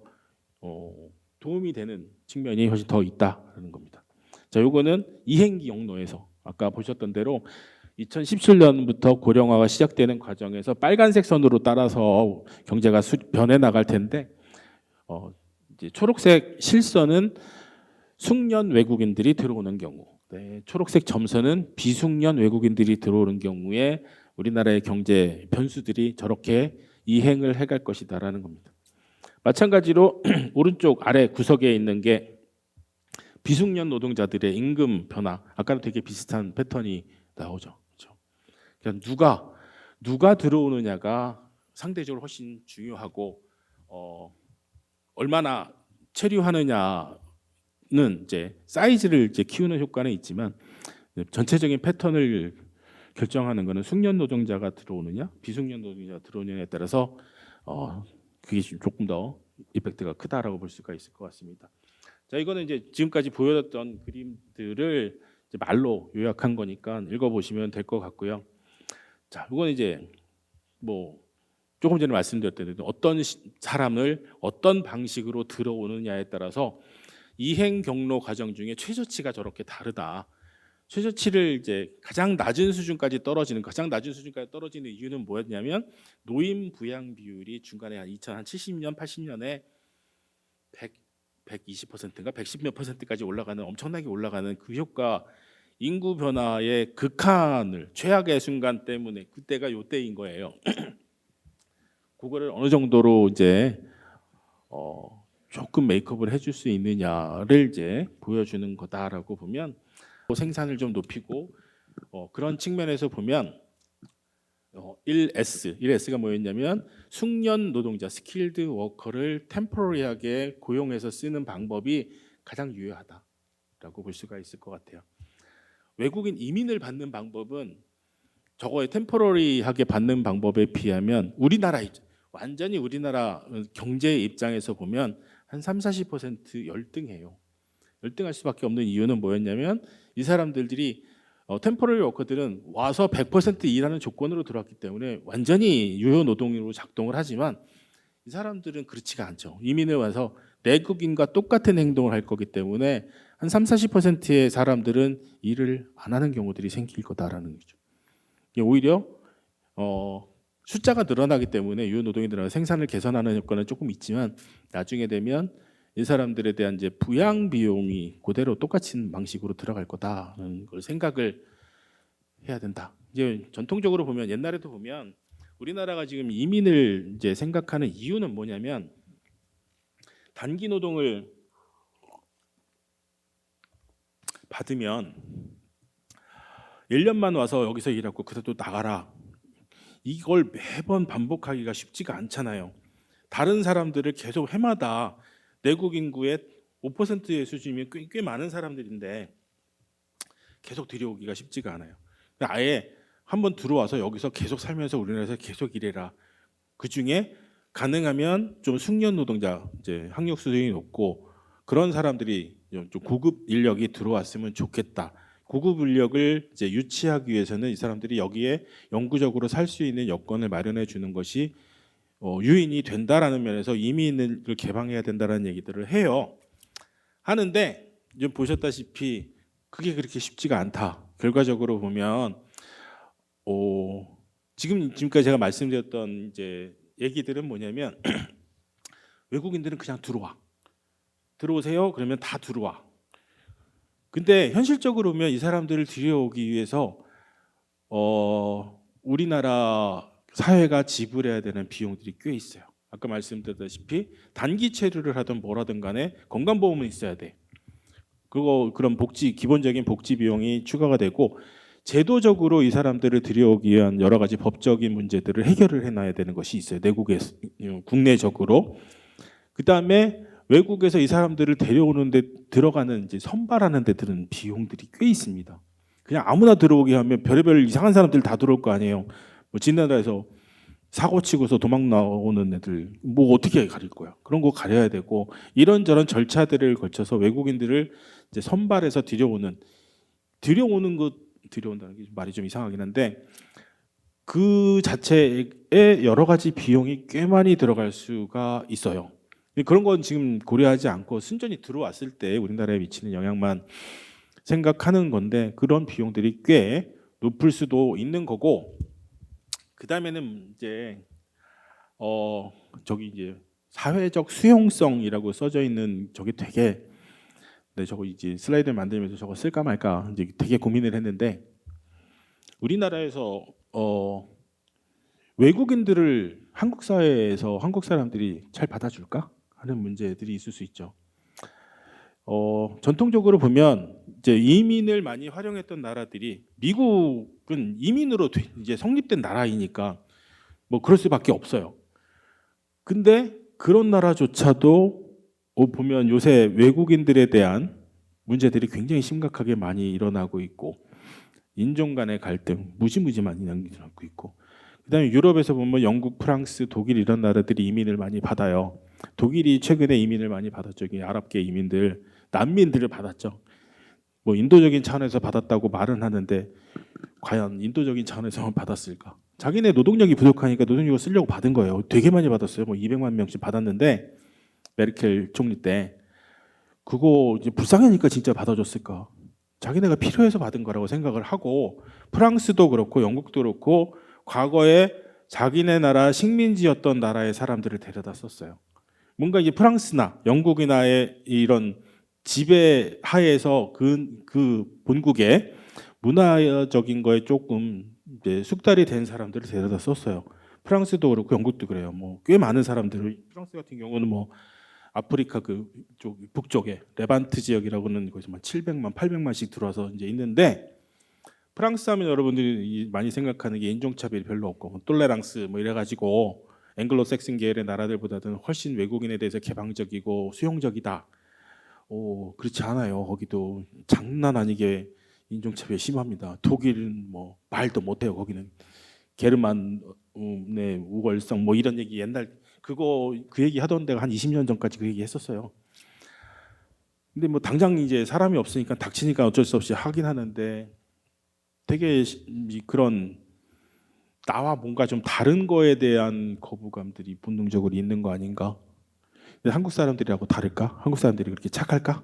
도움이 되는 측면이 훨씬 더 있다는 겁니다. 자, 요거는 이행기 영로에서 아까 보셨던 대로 2017년부터 고령화가 시작되는 과정에서 빨간색 선으로 따라서 경제가 변해 나갈 텐데 이제 초록색 실선은 숙련 외국인들이 들어오는 경우, 네, 초록색 점선은 비숙련 외국인들이 들어오는 경우에 우리나라의 경제 변수들이 저렇게 이행을 해갈 것이다라는 겁니다. 마찬가지로 오른쪽 아래 구석에 있는 게 비숙련 노동자들의 임금 변화. 아까랑 되게 비슷한 패턴이 나오죠. 그렇죠? 그러니까 누가 들어오느냐가 상대적으로 훨씬 중요하고 얼마나 체류하느냐는 이제 사이즈를 이제 키우는 효과는 있지만 전체적인 패턴을 결정하는 것은 숙련 노동자가 들어오느냐, 비숙련 노동자가 들어오느냐에 따라서 그게 조금 더 이펙트가 크다라고 볼 수가 있을 것 같습니다. 자, 이거는 이제 지금까지 보여줬던 그림들을 이제 말로 요약한 거니까 읽어보시면 될 것 같고요. 자, 이건 이제 뭐 조금 전에 말씀드렸던 어떤 사람을 어떤 방식으로 들어오느냐에 따라서 이행 경로 과정 중에 최저치가 저렇게 다르다. 최저치를 이제 가장 낮은 수준까지 떨어지는 이유는 뭐였냐면 노인 부양 비율이 중간에 한 2070년, 80년에 120%인가 110몇 %까지 올라가는 엄청나게 올라가는 그 효과, 인구 변화의 극한을 최악의 순간 때문에 그때가 요때인 거예요. 그거를 어느 정도로 이제 조금 메이크업을 해줄 수 있느냐를 이제 보여주는 거다라고 보면 생산을 좀 높이고 그런 측면에서 보면 1S가 뭐였냐면 숙련 노동자 스킬드 워커를 템포러리하게 고용해서 쓰는 방법이 가장 유효하다라고 볼 수가 있을 것 같아요. 외국인 이민을 받는 방법은 저거에 템포러리하게 받는 방법에 비하면 완전히 우리나라 경제 입장에서 보면 한 30-40% 열등해요. 열등할 수밖에 없는 이유는 뭐였냐면 이 사람들이 템포러리 워커들은 와서 100% 일하는 조건으로 들어왔기 때문에 완전히 유효 노동으로 작동을 하지만 이 사람들은 그렇지가 않죠. 이민을 와서 내국인과 똑같은 행동을 할 거기 때문에 한 30-40%의 사람들은 일을 안 하는 경우들이 생길 거다라는 거죠. 오히려 숫자가 늘어나기 때문에 유효 노동이 늘어나 생산을 개선하는 효과는 조금 있지만 나중에 되면 이 사람들에 대한 이제 부양 비용이 그대로 똑같은 방식으로 들어갈 거다라는 걸 생각을 해야 된다. 이제 전통적으로 보면 옛날에도 보면 우리나라가 지금 이민을 이제 생각하는 이유는 뭐냐면 단기 노동을 받으면 1년만 와서 여기서 일하고 그래도 나가라. 이걸 매번 반복하기가 쉽지가 않잖아요. 다른 사람들을 계속 해마다 내국 인구의 5%의 수준이면 꽤 많은 사람들인데 계속 들여오기가 쉽지가 않아요. 아예 한번 들어와서 여기서 계속 살면서 우리나라에서 계속 일해라. 그 중에 가능하면 좀 숙련 노동자, 이제 학력 수준이 높고 그런 사람들이 좀 고급 인력이 들어왔으면 좋겠다. 고급 인력을 이제 유치하기 위해서는 이 사람들이 여기에 영구적으로 살 수 있는 여건을 마련해 주는 것이 유인이 된다라는 면에서 이민을 개방해야 된다라는 얘기들을 해요. 하는데 좀 보셨다시피 그게 그렇게 쉽지가 않다. 결과적으로 보면 지금까지 제가 말씀드렸던 이제 얘기들은 뭐냐면 외국인들은 그냥 들어오세요. 그러면 다 들어와. 근데 현실적으로 보면 이 사람들을 들여오기 위해서 우리나라 사회가 지불해야 되는 비용들이 꽤 있어요. 아까 말씀드렸다시피 단기 체류를 하든 뭐라든 간에 건강보험은 있어야 돼. 그런 기본적인 복지 비용이 추가가 되고 제도적으로 이 사람들을 들여오기 위한 여러 가지 법적인 문제들을 해결을 해놔야 되는 것이 있어요. 국내적으로. 그다음에 외국에서 이 사람들을 데려오는데 들어가는 이제 선발하는 데들은 비용들이 꽤 있습니다. 그냥 아무나 들어오게 하면 별의별 이상한 사람들 다 들어올 거 아니에요. 뭐 지나라에서 사고 치고서 도망 나오는 애들 뭐 어떻게 가릴 거야? 그런 거 가려야 되고 이런저런 절차들을 거쳐서 외국인들을 이제 선발해서 들여온다는 게 말이 좀 이상하긴 한데 그 자체에 여러 가지 비용이 꽤 많이 들어갈 수가 있어요. 그런 건 지금 고려하지 않고 순전히 들어왔을 때 우리나라에 미치는 영향만 생각하는 건데 그런 비용들이 꽤 높을 수도 있는 거고 그 다음에는 이제 저기 이제 사회적 수용성이라고 써져 있는 저게 되게 네, 저거 이제 슬라이드 만들면서 저거 쓸까 말까 이제 되게 고민을 했는데 우리나라에서 외국인들을 한국 사회에서 한국 사람들이 잘 받아줄까 하는 문제들이 있을 수 있죠. 전통적으로 보면 이제 이민을 많이 활용했던 나라들이 미국은 이민으로 이제 성립된 나라이니까 뭐 그럴 수밖에 없어요. 근데 그런 나라조차도 보면 요새 외국인들에 대한 문제들이 굉장히 심각하게 많이 일어나고 있고 인종 간의 갈등 무지무지 많이 일어나고 있고 그다음에 유럽에서 보면 영국, 프랑스, 독일 이런 나라들이 이민을 많이 받아요. 독일이 최근에 이민을 많이 받았죠. 아랍계 이민들, 난민들을 받았죠. 뭐 인도적인 차원에서 받았다고 말은 하는데 과연 인도적인 차원에서만 받았을까? 자기네 노동력이 부족하니까 노동력을 쓰려고 받은 거예요. 되게 많이 받았어요. 뭐 200만 명씩 받았는데 메르켈 총리 때 그거 이제 불쌍하니까 진짜 받아줬을까? 자기네가 필요해서 받은 거라고 생각을 하고 프랑스도 그렇고 영국도 그렇고 과거에 자기네 나라 식민지였던 나라의 사람들을 데려다 썼어요. 뭔가 이제 프랑스나 영국이나의 이런 지배 하에서 그 본국의 문화적인 거에 조금 이제 숙달이 된 사람들을 데려다 썼어요. 프랑스도 그렇고 영국도 그래요. 뭐 꽤 많은 사람들을 프랑스 같은 경우는 뭐 아프리카 그쪽 북쪽에 레반트 지역이라고는 거기서 막 700만, 800만씩 들어와서 이제 있는데 프랑스 하면 여러분들이 많이 생각하는 게 인종차별이 별로 없고 뭐 똘레랑스 뭐 이래가지고 앵글로색슨 계열의 나라들보다는 훨씬 외국인에 대해서 개방적이고 수용적이다. 그렇지 않아요. 거기도 장난 아니게 인종차별이 심합니다. 독일은 뭐 말도 못해요. 거기는 게르만 네, 우월성 뭐 이런 얘기 옛날 그 얘기 하던 데가 한 20년 전까지 그 얘기 했었어요. 근데 뭐 당장 이제 사람이 없으니까 닥치니까 어쩔 수 없이 하긴 하는데 되게 그런 나와 뭔가 좀 다른 거에 대한 거부감들이 본능적으로 있는 거 아닌가? 근데 한국 사람들이라고 다를까? 한국 사람들이 그렇게 착할까?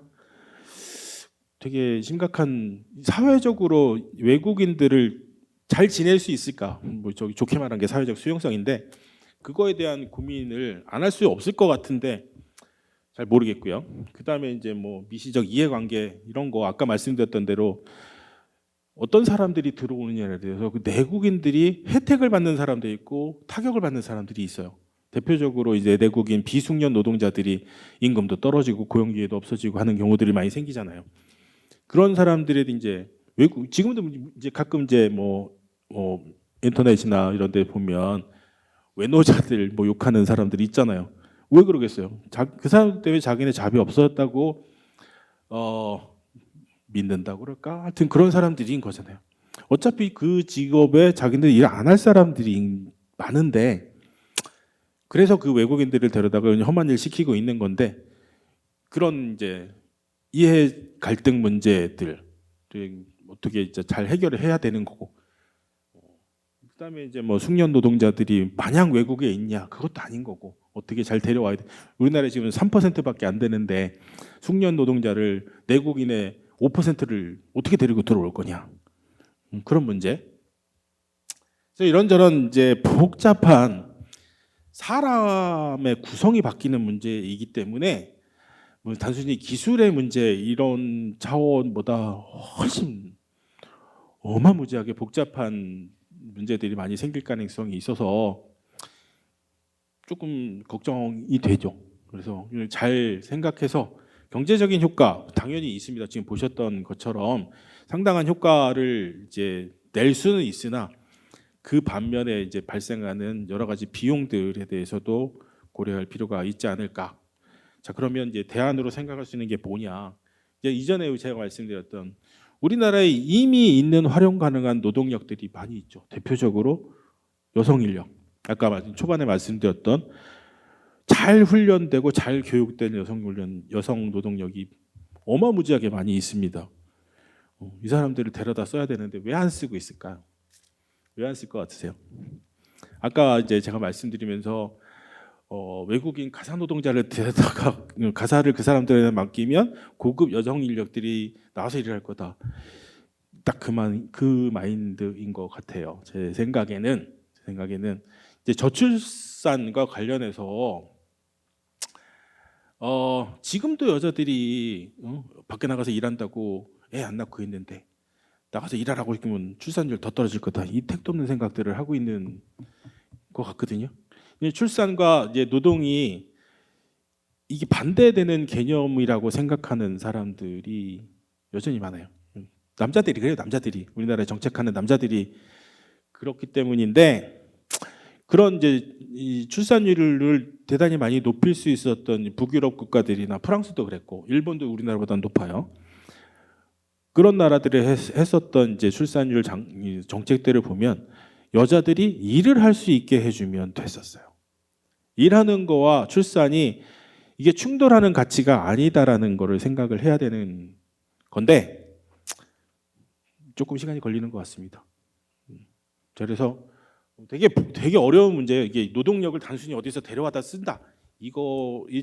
되게 심각한 사회적으로 외국인들을 잘 지낼 수 있을까? 뭐 저기 좋게 말한 게 사회적 수용성인데 그거에 대한 고민을 안 할 수 없을 것 같은데 잘 모르겠고요. 그다음에 이제 뭐 미시적 이해관계 이런 거 아까 말씀드렸던 대로 어떤 사람들이 들어오느냐에 대해서 그 내국인들이 혜택을 받는 사람도 있고 타격을 받는 사람들이 있어요. 대표적으로 이제 내국인 비숙련 노동자들이 임금도 떨어지고 고용 기회도 없어지고 하는 경우들이 많이 생기잖아요. 그런 사람들이 이제 외국 지금도 이제 가끔 이제 뭐 인터넷이나 이런 데 보면 외노자들 뭐 욕하는 사람들이 있잖아요. 왜 그러겠어요? 그 사람 때문에 자기네 잡이 없어졌다고 믿는다고 그럴까? 하여튼 그런 사람들인 거잖아요. 어차피 그 직업에 자기네 일 안 할 사람들이 많은데 그래서 그 외국인들을 데려다가 험한 일 시키고 있는 건데 그런 이제 이해 갈등 문제들 어떻게 이제 잘 해결을 해야 되는 거고 그다음에 이제 뭐 숙련 노동자들이 마냥 외국에 있냐 그것도 아닌 거고 어떻게 잘 데려와야 돼. 우리나라에 지금 3%밖에 안 되는데 숙련 노동자를 내국인의 5%를 어떻게 데리고 들어올 거냐 그런 문제. 그래서 이런저런 이제 복잡한 사람의 구성이 바뀌는 문제이기 때문에 뭐 단순히 기술의 문제 이런 차원보다 훨씬 어마무지하게 복잡한 문제들이 많이 생길 가능성이 있어서 조금 걱정이 되죠. 그래서 잘 생각해서 경제적인 효과 당연히 있습니다. 지금 보셨던 것처럼 상당한 효과를 이제 낼 수는 있으나 그 반면에 이제 발생하는 여러 가지 비용들에 대해서도 고려할 필요가 있지 않을까. 자, 그러면 이제 대안으로 생각할 수 있는 게 뭐냐? 이제 이전에 제가 말씀드렸던 우리나라에 이미 있는 활용 가능한 노동력들이 많이 있죠. 대표적으로 여성 인력. 아까 초반에 말씀드렸던 잘 훈련되고 잘 교육된 여성 노동력이 어마무지하게 많이 있습니다. 이 사람들을 데려다 써야 되는데 왜 안 쓰고 있을까요? 왜 안 쓸 것 같으세요? 아까 이제 제가 말씀드리면서 외국인 가사 노동자를 데려다가 가사를 그 사람들에게 맡기면 고급 여성 인력들이 나와서 일을 할 거다. 딱 그 마인드인 것 같아요. 제 생각에는 이제 저출산과 관련해서 지금도 여자들이 밖에 나가서 일한다고 애 안 낳고 있는데 나가서 일하라고 시키면 출산율 더 떨어질 거다. 이 택도 없는 생각들을 하고 있는 것 같거든요. 출산과 이제 노동이 이게 반대되는 개념이라고 생각하는 사람들이 여전히 많아요. 남자들이 그래요. 남자들이 우리나라에 정책하는 남자들이 그렇기 때문인데 그런 이제 이 출산율을 대단히 많이 높일 수 있었던 북유럽 국가들이나 프랑스도 그랬고 일본도 우리나라보다 높아요. 그런 나라들이 했었던 이제 출산율 정책들을 보면 여자들이 일을 할 수 있게 해주면 됐었어요. 일하는 거와 출산이 이게 충돌하는 가치가 아니다라는 거를 생각을 해야 되는 건데 조금 시간이 걸리는 것 같습니다. 그래서 되게 어려운 문제예요. 이게 노동력을 단순히 어디서 데려와다 쓴다. 이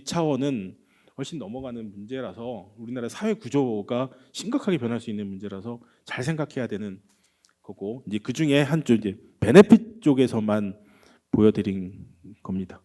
차원은 훨씬 넘어가는 문제라서 우리나라 사회 구조가 심각하게 변할 수 있는 문제라서 잘 생각해야 되는 거고 이제 그 중에 한쪽 이제 베네핏 쪽에서만 보여드린 겁니다.